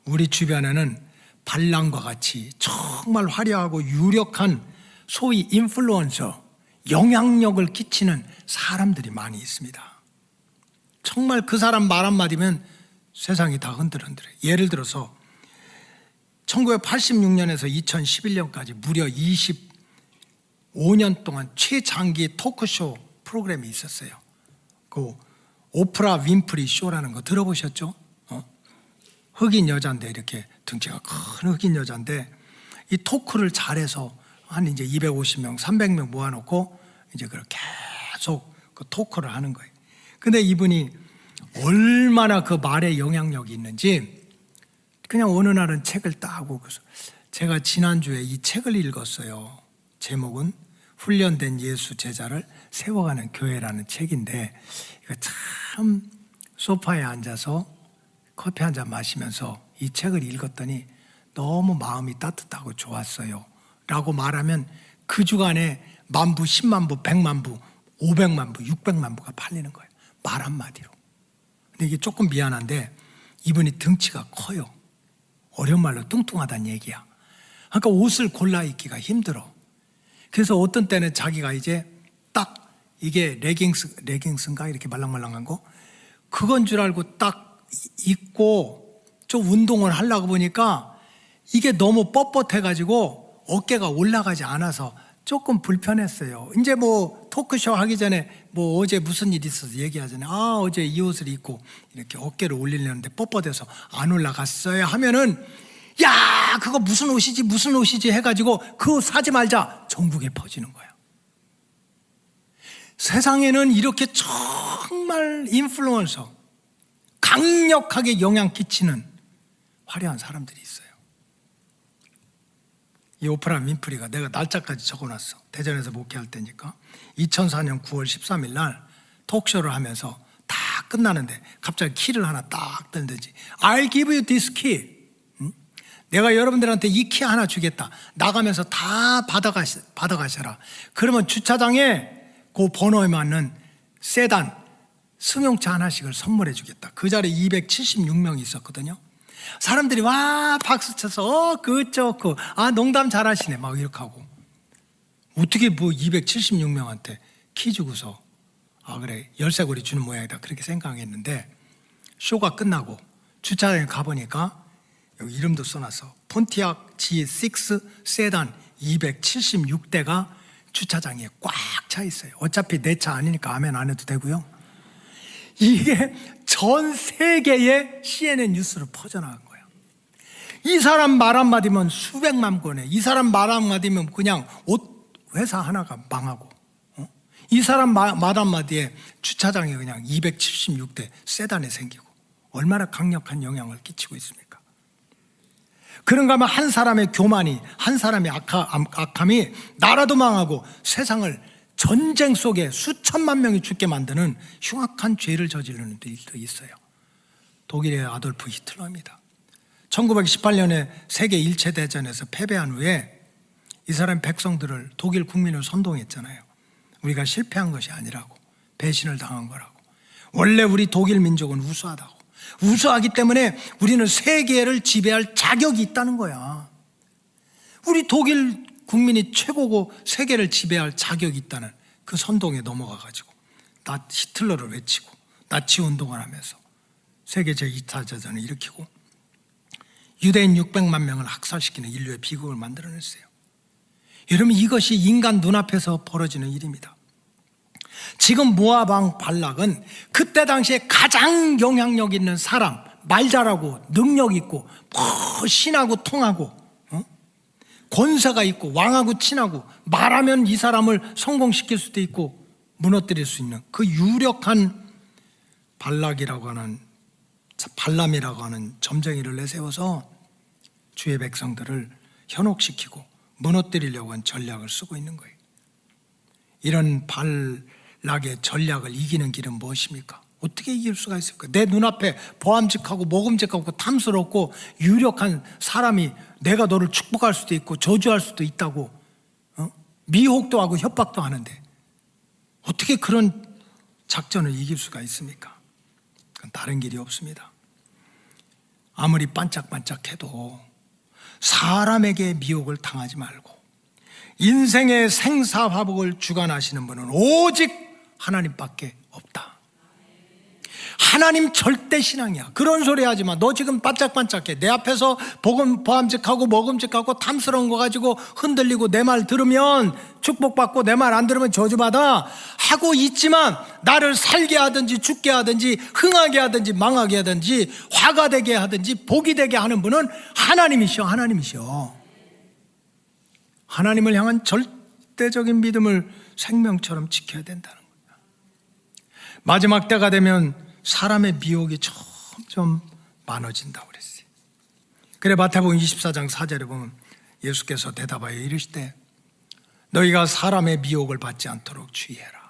우리 주변에는 발람과 같이 정말 화려하고 유력한 소위 인플루언서, 영향력을 끼치는 사람들이 많이 있습니다. 정말 그 사람 말 한마디면 세상이 다 흔들흔들해요. 예를 들어서 1986년에서 2011년까지 무려 25년 동안 최장기 토크쇼 프로그램이 있었어요. 그 오프라 윈프리 쇼라는 거 들어보셨죠? 흑인 여자인데, 이렇게 등치가 큰 흑인 여자인데 이 토크를 잘해서 한 이제 250명, 300명 모아놓고 이제 그렇게 계속 그 토크를 하는 거예요. 근데 이분이 얼마나 그 말에 영향력이 있는지 그냥 어느 날은 책을 따고, 그래서 제가 지난주에 이 책을 읽었어요. 제목은 훈련된 예수 제자를 세워가는 교회라는 책인데, 이거 참 소파에 앉아서 커피 한 잔 마시면서 이 책을 읽었더니 너무 마음이 따뜻하고 좋았어요 라고 말하면 그 주간에 10,000부, 100,000부, 100,000부, 500,000부, 600,000부가 팔리는 거예요. 말 한마디로. 근데 이게 조금 미안한데 이분이 등치가 커요. 어려운 말로 뚱뚱하다는 얘기야. 그러니까 옷을 골라 입기가 힘들어. 그래서 어떤 때는 자기가 이제 딱 이게 레깅스인가 이렇게 말랑말랑한 거, 그건 줄 알고 딱 입고 좀 운동을 하려고 보니까 이게 너무 뻣뻣해가지고 어깨가 올라가지 않아서 조금 불편했어요. 이제 뭐 토크쇼 하기 전에 뭐 어제 무슨 일 있어서 얘기하잖아요. 아, 어제 이 옷을 입고 이렇게 어깨를 올리려는데 뻣뻣해서 안 올라갔어요 하면은 야, 그거 무슨 옷이지 해가지고 그거 사지 말자. 전국에 퍼지는 거야. 세상에는 이렇게 정말 인플루언서, 강력하게 영향 끼치는 화려한 사람들이 있어요. 이 오프라 윈프리가, 내가 날짜까지 적어놨어. 대전에서 목회할 때니까 2004년 9월 13일 날 톡쇼를 하면서 다 끝나는데 갑자기 키를 하나 딱 들든지, I'll give you this key. 내가 여러분들한테 이 키 하나 주겠다. 나가면서 다 받아가셔라. 그러면 주차장에 그 번호에 맞는 세단 승용차 하나씩을 선물해 주겠다. 그 자리에 276명이 있었거든요. 사람들이 와 박수 쳐서 그쪽 농담 잘하시네 막 이렇게 하고, 어떻게 뭐 276명한테 키 주고서 그래 열쇠고리 주는 모양이다 그렇게 생각했는데, 쇼가 끝나고 주차장에 가보니까 여기 이름도 써놨어. 폰티악 G6 세단 276대가 주차장에 꽉 차 있어요. 어차피 내 차 아니니까 아멘 안 해도 되고요. 이게 전 세계에 CNN 뉴스로 퍼져나간 거예요. 이 사람 말 한마디면 수백만 건에, 이 사람 말 한마디면 그냥 옷 회사 하나가 망하고, 이 사람 말 한마디에 주차장에 그냥 276대 세단에 생기고, 얼마나 강력한 영향을 끼치고 있습니까? 그런가 하면 한 사람의 교만이, 한 사람의 악함이 나라도 망하고 세상을 전쟁 속에 수천만 명이 죽게 만드는 흉악한 죄를 저지르는 일도 있어요. 독일의 아돌프 히틀러입니다. 1918년에 세계 1차 대전에서 패배한 후에 이 사람 백성들을, 독일 국민을 선동했잖아요. 우리가 실패한 것이 아니라고, 배신을 당한 거라고. 원래 우리 독일 민족은 우수하다고, 우수하기 때문에 우리는 세계를 지배할 자격이 있다는 거야. 우리 독일 국민이 최고고 세계를 지배할 자격이 있다는 그 선동에 넘어가가지고 히틀러를 외치고 나치 운동을 하면서 세계 제2차 대전을 일으키고 유대인 600만 명을 학살시키는 인류의 비극을 만들어냈어요. 여러분, 이것이 인간 눈앞에서 벌어지는 일입니다. 지금 모압 왕 발락은 그때 당시에 가장 영향력 있는 사람, 말 잘하고 능력 있고 신하고 통하고 권세가 있고 왕하고 친하고, 말하면 이 사람을 성공시킬 수도 있고 무너뜨릴 수 있는 그 유력한 발람이라고 하는 점쟁이를 내세워서 주의 백성들을 현혹시키고 무너뜨리려고 한 전략을 쓰고 있는 거예요. 이런 발락의 전략을 이기는 길은 무엇입니까? 어떻게 이길 수가 있을까? 내 눈앞에 보암직하고 먹음직하고 탐스럽고 유력한 사람이 내가 너를 축복할 수도 있고 저주할 수도 있다고 미혹도 하고 협박도 하는데 어떻게 그런 작전을 이길 수가 있습니까? 그건 다른 길이 없습니다. 아무리 반짝반짝해도 사람에게 미혹을 당하지 말고 인생의 생사화복을 주관하시는 분은 오직 하나님밖에 없다. 하나님 절대 신앙이야. 그런 소리 하지 마. 너 지금 반짝반짝해. 내 앞에서 보암직하고 먹음직하고 탐스러운 거 가지고 흔들리고 내 말 들으면 축복받고 내 말 안 들으면 저주받아 하고 있지만, 나를 살게 하든지 죽게 하든지 흥하게 하든지 망하게 하든지 화가 되게 하든지 복이 되게 하는 분은 하나님이시여. 하나님을 향한 절대적인 믿음을 생명처럼 지켜야 된다는 거야. 마지막 때가 되면 사람의 미혹이 점점 많아진다고 그랬어요. 그래 마태복음 24장 4절에 보면 예수께서 대답하여 이르시되 너희가 사람의 미혹을 받지 않도록 주의해라.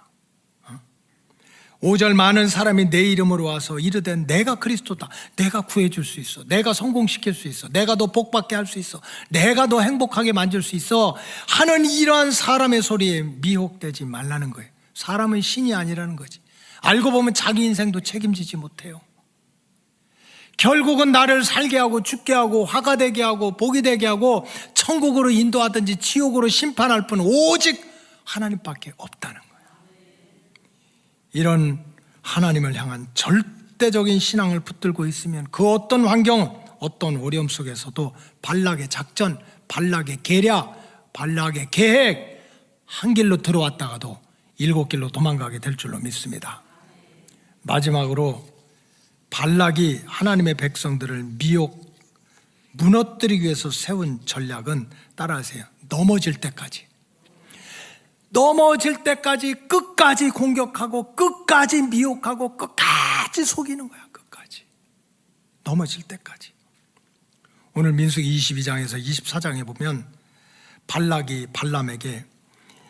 5절 많은 사람이 내 이름으로 와서 이르되 내가 그리스도다, 내가 구해줄 수 있어, 내가 성공시킬 수 있어, 내가 너 복받게 할 수 있어, 내가 너 행복하게 만들 수 있어 하는 이러한 사람의 소리에 미혹되지 말라는 거예요. 사람은 신이 아니라는 거지. 알고 보면 자기 인생도 책임지지 못해요. 결국은 나를 살게 하고 죽게 하고 화가 되게 하고 복이 되게 하고 천국으로 인도하든지 지옥으로 심판할 분은 오직 하나님밖에 없다는 거예요. 이런 하나님을 향한 절대적인 신앙을 붙들고 있으면 그 어떤 환경, 어떤 어려움 속에서도 발락의 작전, 발락의 계략, 발락의 계획 한 길로 들어왔다가도 7길로 도망가게 될 줄로 믿습니다. 마지막으로 발락이 하나님의 백성들을 무너뜨리기 위해서 세운 전략은 따라하세요. 넘어질 때까지. 넘어질 때까지 끝까지 공격하고 끝까지 미혹하고 끝까지 속이는 거야. 끝까지. 넘어질 때까지. 오늘 민수기 22장에서 24장에 보면 발락이 발람에게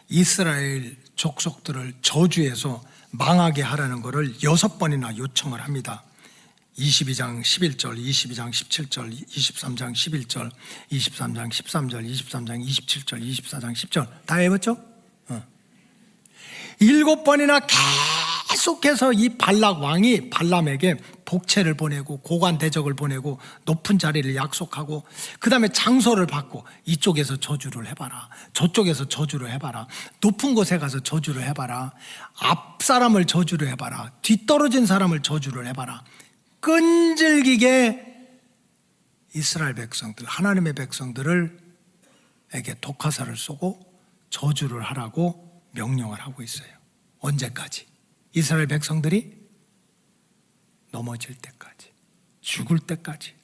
이스라엘 족속들을 저주해서 망하게 하라는 것을 6번이나 요청을 합니다. 22장 11절, 22장 17절, 23장 11절, 23장 13절, 23장 27절, 24장 10절 다 해봤죠? 7번이나 계속해서 이 발락 왕이 발람에게 복채를 보내고 고관 대적을 보내고 높은 자리를 약속하고 그 다음에 장소를 받고 이쪽에서 저주를 해봐라, 저쪽에서 저주를 해봐라, 높은 곳에 가서 저주를 해봐라, 앞 사람을 저주를 해봐라, 뒤떨어진 사람을 저주를 해봐라. 끈질기게 이스라엘 백성들, 하나님의 백성들을 에게 독화살을 쏘고 저주를 하라고 명령을 하고 있어요. 언제까지? 이스라엘 백성들이 넘어질 때까지, 죽을 때까지.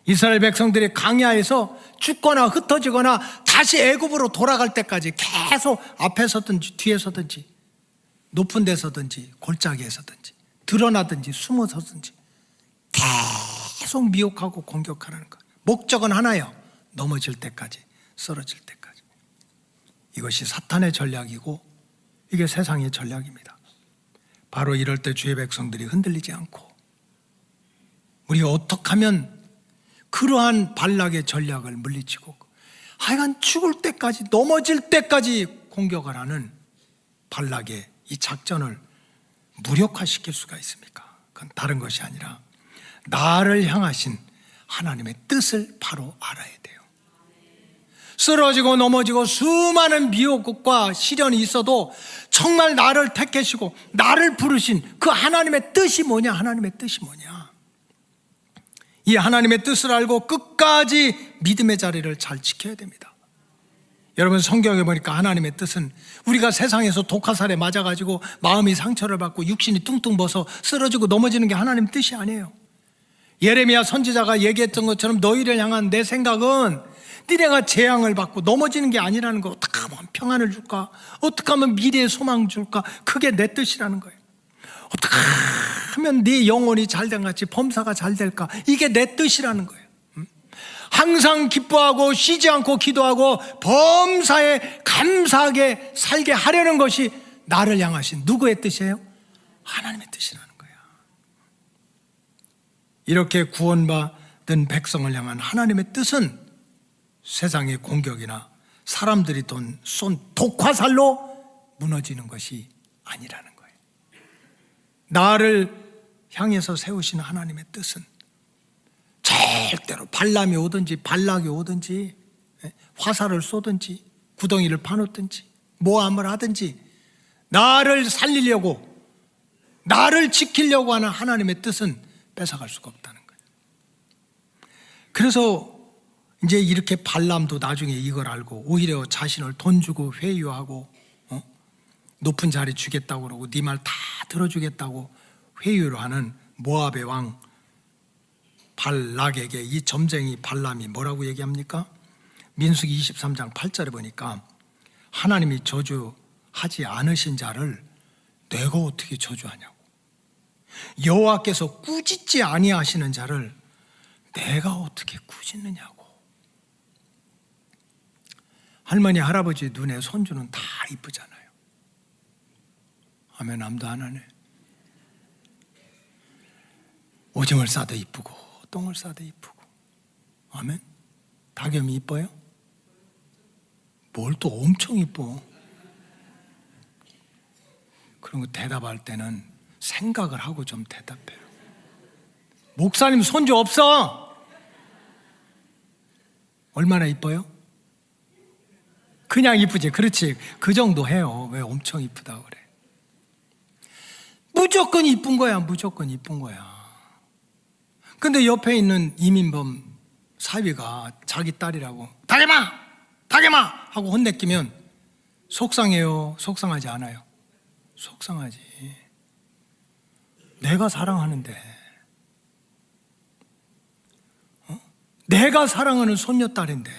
이스라엘 백성들이 강야에서 죽거나 흩어지거나 다시 애굽으로 돌아갈 때까지 계속 앞에 서든지 뒤에 서든지 높은 데 서든지 골짜기에 서든지 드러나든지 숨어 서든지 계속 미혹하고 공격하라는 것. 목적은 하나예요. 넘어질 때까지, 쓰러질 때까지. 이것이 사탄의 전략이고 이게 세상의 전략입니다. 바로 이럴 때 주의 백성들이 흔들리지 않고 우리가 어떻게 하면 그러한 발락의 전략을 물리치고 하여간 죽을 때까지, 넘어질 때까지 공격을 하는 발락의 이 작전을 무력화시킬 수가 있습니까? 그건 다른 것이 아니라 나를 향하신 하나님의 뜻을 바로 알아야 돼요. 쓰러지고 넘어지고 수많은 미혹과 시련이 있어도 정말 나를 택하시고 나를 부르신 그 하나님의 뜻이 뭐냐? 하나님의 뜻이 뭐냐? 이 하나님의 뜻을 알고 끝까지 믿음의 자리를 잘 지켜야 됩니다. 여러분, 성경에 보니까 하나님의 뜻은 우리가 세상에서 독화살에 맞아가지고 마음이 상처를 받고 육신이 뚱뚱 벗어 쓰러지고 넘어지는 게 하나님 뜻이 아니에요. 예레미야 선지자가 얘기했던 것처럼 너희를 향한 내 생각은 니네가 재앙을 받고 넘어지는 게 아니라는 거. 어떻게 하면 평안을 줄까? 어떻게 하면 미래의 소망 줄까? 그게 내 뜻이라는 거예요. 어떻게 하면 네 영혼이 잘된 같이 범사가 잘 될까? 이게 내 뜻이라는 거예요. 항상 기뻐하고 쉬지 않고 기도하고 범사에 감사하게 살게 하려는 것이 나를 향하신 누구의 뜻이에요? 하나님의 뜻이라는 거예요. 이렇게 구원받은 백성을 향한 하나님의 뜻은 세상의 공격이나 사람들이 쏜 독화살로 무너지는 것이 아니라는 거예요. 나를 향해서 세우신 하나님의 뜻은 절대로 발람이 오든지 발락이 오든지 화살을 쏘든지 구덩이를 파놓든지 모함을 하든지 나를 살리려고, 나를 지키려고 하는 하나님의 뜻은 뺏어갈 수가 없다는 거예요. 그래서 이제 이렇게 발람도 나중에 이걸 알고 오히려 자신을 돈 주고 회유하고 높은 자리 주겠다고 그러고 네 말 다 들어주겠다고 회유를 하는 모압의 왕 발락에게 이 점쟁이 발람이 뭐라고 얘기합니까? 민수기 23장 8절에 보니까 하나님이 저주하지 않으신 자를 내가 어떻게 저주하냐고, 여호와께서 꾸짖지 아니하시는 자를 내가 어떻게 꾸짖느냐고. 할머니 할아버지 눈에 손주는 다 이쁘잖아요. 아멘. 남도 하나네. 오줌을 싸도 이쁘고 똥을 싸도 이쁘고. 아멘. 닭염이 이뻐요? 뭘 또 엄청 이뻐. 그런 거 대답할 때는 생각을 하고 좀 대답해요. 목사님 손주 없어. 얼마나 이뻐요? 그냥 이쁘지. 그렇지. 그 정도 해요. 왜 엄청 이쁘다고 그래. 무조건 이쁜 거야. 무조건 이쁜 거야. 근데 옆에 있는 이민범 사위가 자기 딸이라고 다게마! 다게마! 하고 혼내키면 속상해요? 속상하지 않아요? 속상하지. 내가 사랑하는데 내가 사랑하는 손녀딸인데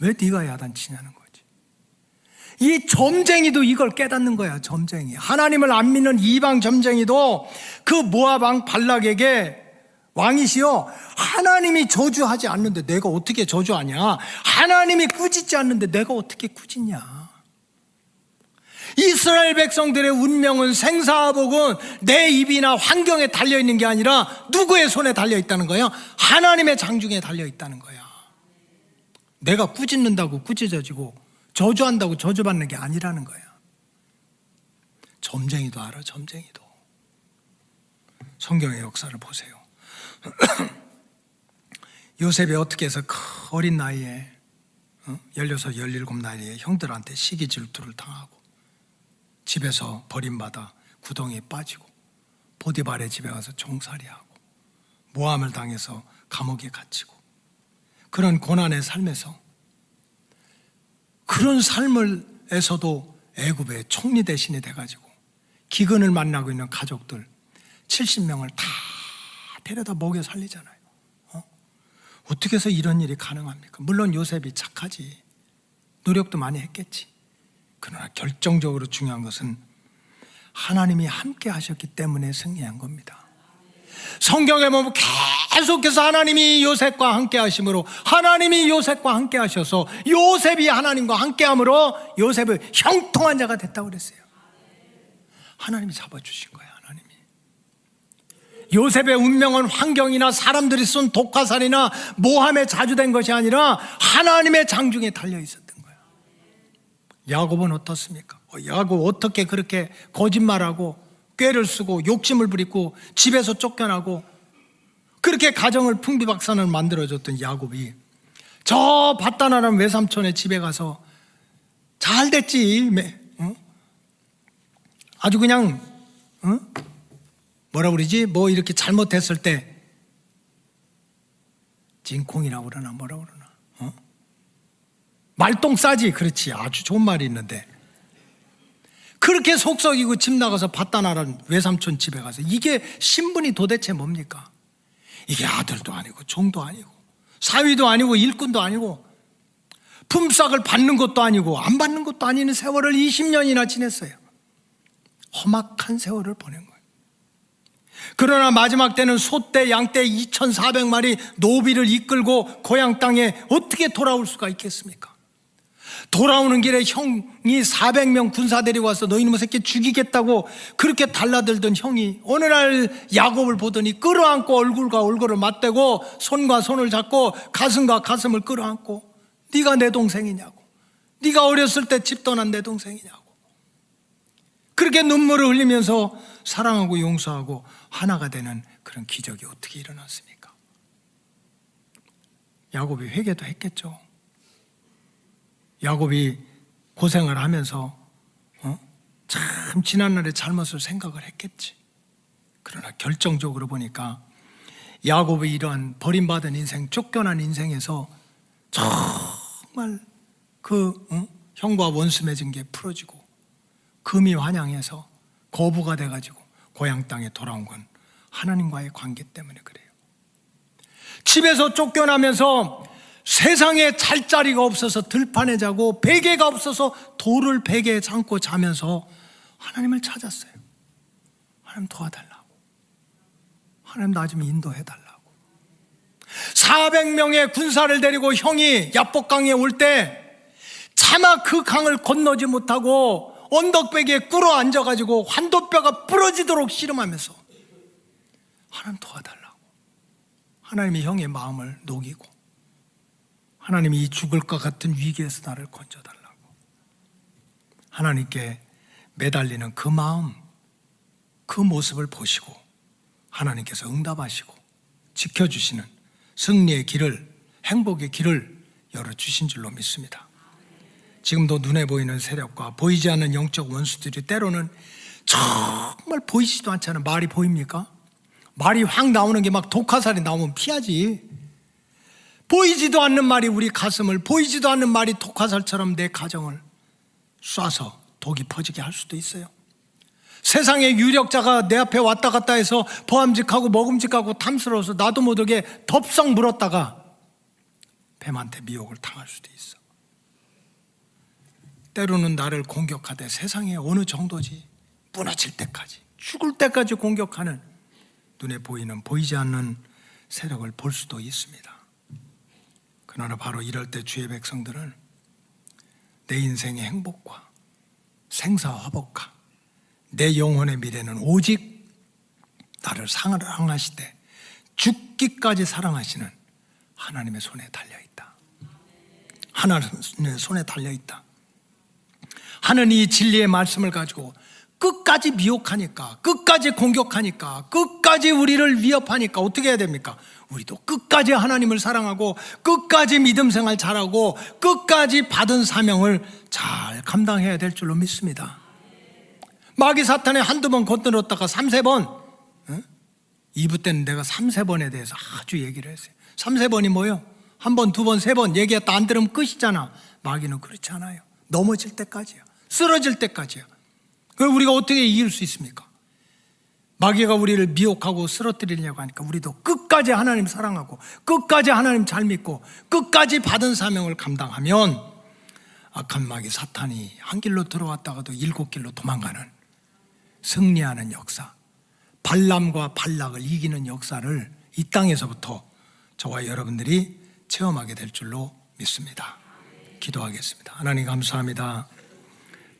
왜 네가 야단치냐는 거지. 이 점쟁이도 이걸 깨닫는 거야. 점쟁이, 하나님을 안 믿는 이방 점쟁이도 그 모압 왕 발락에게 왕이시여, 하나님이 저주하지 않는데 내가 어떻게 저주하냐, 하나님이 꾸짖지 않는데 내가 어떻게 꾸짖냐. 이스라엘 백성들의 운명은, 생사복은 내 입이나 환경에 달려있는 게 아니라 누구의 손에 달려있다는 거야? 하나님의 장중에 달려있다는 거야. 내가 꾸짖는다고 꾸짖어지고 저주한다고 저주받는 게 아니라는 거야. 점쟁이도 알아. 점쟁이도. 성경의 역사를 보세요. 요셉이 어떻게 해서 어린 나이에 16, 17 나이에 형들한테 시기 질투를 당하고 집에서 버림받아 구덩이에 빠지고 보디발의 집에 가서 종살이하고 모함을 당해서 감옥에 갇히고, 그런 고난의 삶에서, 그런 삶을에서도 애굽의 총리 대신이 돼가지고 기근을 만나고 있는 가족들 70명을 다 데려다 먹여 살리잖아요. 어떻게 해서 이런 일이 가능합니까? 물론 요셉이 착하지, 노력도 많이 했겠지. 그러나 결정적으로 중요한 것은 하나님이 함께 하셨기 때문에 승리한 겁니다. 성경에 보면 계속해서 하나님이 요셉과 함께 하심으로, 하나님이 요셉과 함께 하셔서 요셉이 하나님과 함께 함으로 요셉을 형통한 자가 됐다고 그랬어요. 하나님이 잡아주신 거예요. 하나님이. 요셉의 운명은 환경이나 사람들이 쓴 독화살이나 모함에 자주된 것이 아니라 하나님의 장중에 달려있었던 거예요. 야곱은 어떻습니까? 야곱 어떻게 그렇게 거짓말하고 꾀를 쓰고 욕심을 부리고 집에서 쫓겨나고 그렇게 가정을 풍비박산을 만들어줬던 야곱이 저 바다나란 외삼촌의 집에 가서 잘 됐지, 아주 그냥 뭐라 그러지, 뭐 이렇게 잘못했을 때 진콩이라고 그러나 뭐라 그러나, 말똥 싸지. 그렇지, 아주 좋은 말이 있는데 그렇게 속썩이고 집 나가서 바다나란 외삼촌 집에 가서, 이게 신분이 도대체 뭡니까? 이게 아들도 아니고 종도 아니고 사위도 아니고 일꾼도 아니고 품삯을 받는 것도 아니고 안 받는 것도 아닌 세월을 20년이나 지냈어요. 험악한 세월을 보낸 거예요. 그러나 마지막 때는 소떼 양떼 2,400마리 노비를 이끌고 고향 땅에 어떻게 돌아올 수가 있겠습니까? 돌아오는 길에 형이 400명 군사 데리고 와서 너희놈의 새끼 죽이겠다고 그렇게 달라들던 형이 어느 날 야곱을 보더니 끌어안고 얼굴과 얼굴을 맞대고 손과 손을 잡고 가슴과 가슴을 끌어안고, 네가 내 동생이냐고, 네가 어렸을 때 집 떠난 내 동생이냐고, 그렇게 눈물을 흘리면서 사랑하고 용서하고 하나가 되는 그런 기적이 어떻게 일어났습니까? 야곱이 회개도 했겠죠. 야곱이 고생을 하면서 참 지난날의 잘못을 생각을 했겠지. 그러나 결정적으로 보니까 야곱의 이러한 버림받은 인생, 쫓겨난 인생에서 정말 그 형과 원수 맺은 게 풀어지고 금이 환영해서 거부가 돼가지고 고향 땅에 돌아온 건 하나님과의 관계 때문에 그래요. 집에서 쫓겨나면서 세상에 잘 자리가 없어서 들판에 자고 베개가 없어서 돌을 베개에 잠고 자면서 하나님을 찾았어요. 하나님 도와달라고, 하나님 나 좀 인도해달라고. 400명의 군사를 데리고 형이 야복강에 올 때 차마 그 강을 건너지 못하고 언덕배기에 꿇어 앉아가지고 환도뼈가 부러지도록 씨름하면서 하나님 도와달라고, 하나님이 형의 마음을 녹이고 하나님이 이 죽을 것 같은 위기에서 나를 건져달라고 하나님께 매달리는 그 마음, 그 모습을 보시고 하나님께서 응답하시고 지켜주시는 승리의 길을, 행복의 길을 열어주신 줄로 믿습니다. 지금도 눈에 보이는 세력과 보이지 않는 영적 원수들이 때로는 정말 보이지도 않잖아요. 말이 보입니까? 말이 확 나오는 게 막 독화살이 나오면 피하지. 보이지도 않는 말이 우리 가슴을, 보이지도 않는 말이 독화살처럼 내 가정을 쏴서 독이 퍼지게 할 수도 있어요. 세상의 유력자가 내 앞에 왔다 갔다 해서 보암직하고 먹음직하고 탐스러워서 나도 모르게 덥석 물었다가 뱀한테 미혹을 당할 수도 있어. 때로는 나를 공격하되 세상에 어느 정도지, 무너질 때까지, 죽을 때까지 공격하는, 눈에 보이는 보이지 않는 세력을 볼 수도 있습니다. 그러나 바로 이럴 때 주의 백성들은 내 인생의 행복과 생사화복과 내 영혼의 미래는 오직 나를 사랑하시되 죽기까지 사랑하시는 하나님의 손에 달려있다. 하나님의 손에 달려있다 하는 이 진리의 말씀을 가지고 끝까지 미혹하니까, 끝까지 공격하니까, 끝까지 우리를 위협하니까 어떻게 해야 됩니까? 우리도 끝까지 하나님을 사랑하고 끝까지 믿음 생활 잘하고 끝까지 받은 사명을 잘 감당해야 될 줄로 믿습니다. 마귀 사탄에 한두 번 건드렸다가 3-4번, 2부 때는 내가 3-4번에 대해서 아주 얘기를 했어요. 3-4번이 뭐예요? 1번, 2번, 3번 얘기했다 안 들으면 끝이잖아. 마귀는 그렇지 않아요. 넘어질 때까지요. 쓰러질 때까지요. 그걸 우리가 어떻게 이길 수 있습니까? 마귀가 우리를 미혹하고 쓰러뜨리려고 하니까 우리도 끝까지 하나님 사랑하고 끝까지 하나님 잘 믿고 끝까지 받은 사명을 감당하면 악한 마귀 사탄이 한 길로 들어왔다가도 7길로 도망가는, 승리하는 역사, 발람과 발락을 이기는 역사를 이 땅에서부터 저와 여러분들이 체험하게 될 줄로 믿습니다. 기도하겠습니다. 하나님 감사합니다.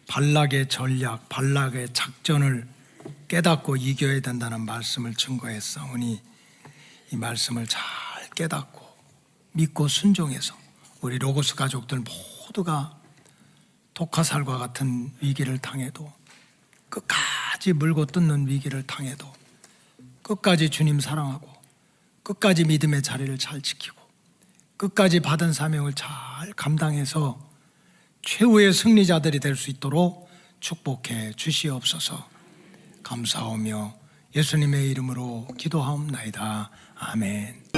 발락의 전략, 발락의 작전을 깨닫고 이겨야 된다는 말씀을 증거했사오니 이 말씀을 잘 깨닫고 믿고 순종해서 우리 로고스 가족들 모두가 독화살과 같은 위기를 당해도, 끝까지 물고 뜯는 위기를 당해도 끝까지 주님 사랑하고 끝까지 믿음의 자리를 잘 지키고 끝까지 받은 사명을 잘 감당해서 최후의 승리자들이 될 수 있도록 축복해 주시옵소서. 감사하며 예수님의 이름으로 기도하옵나이다. 아멘.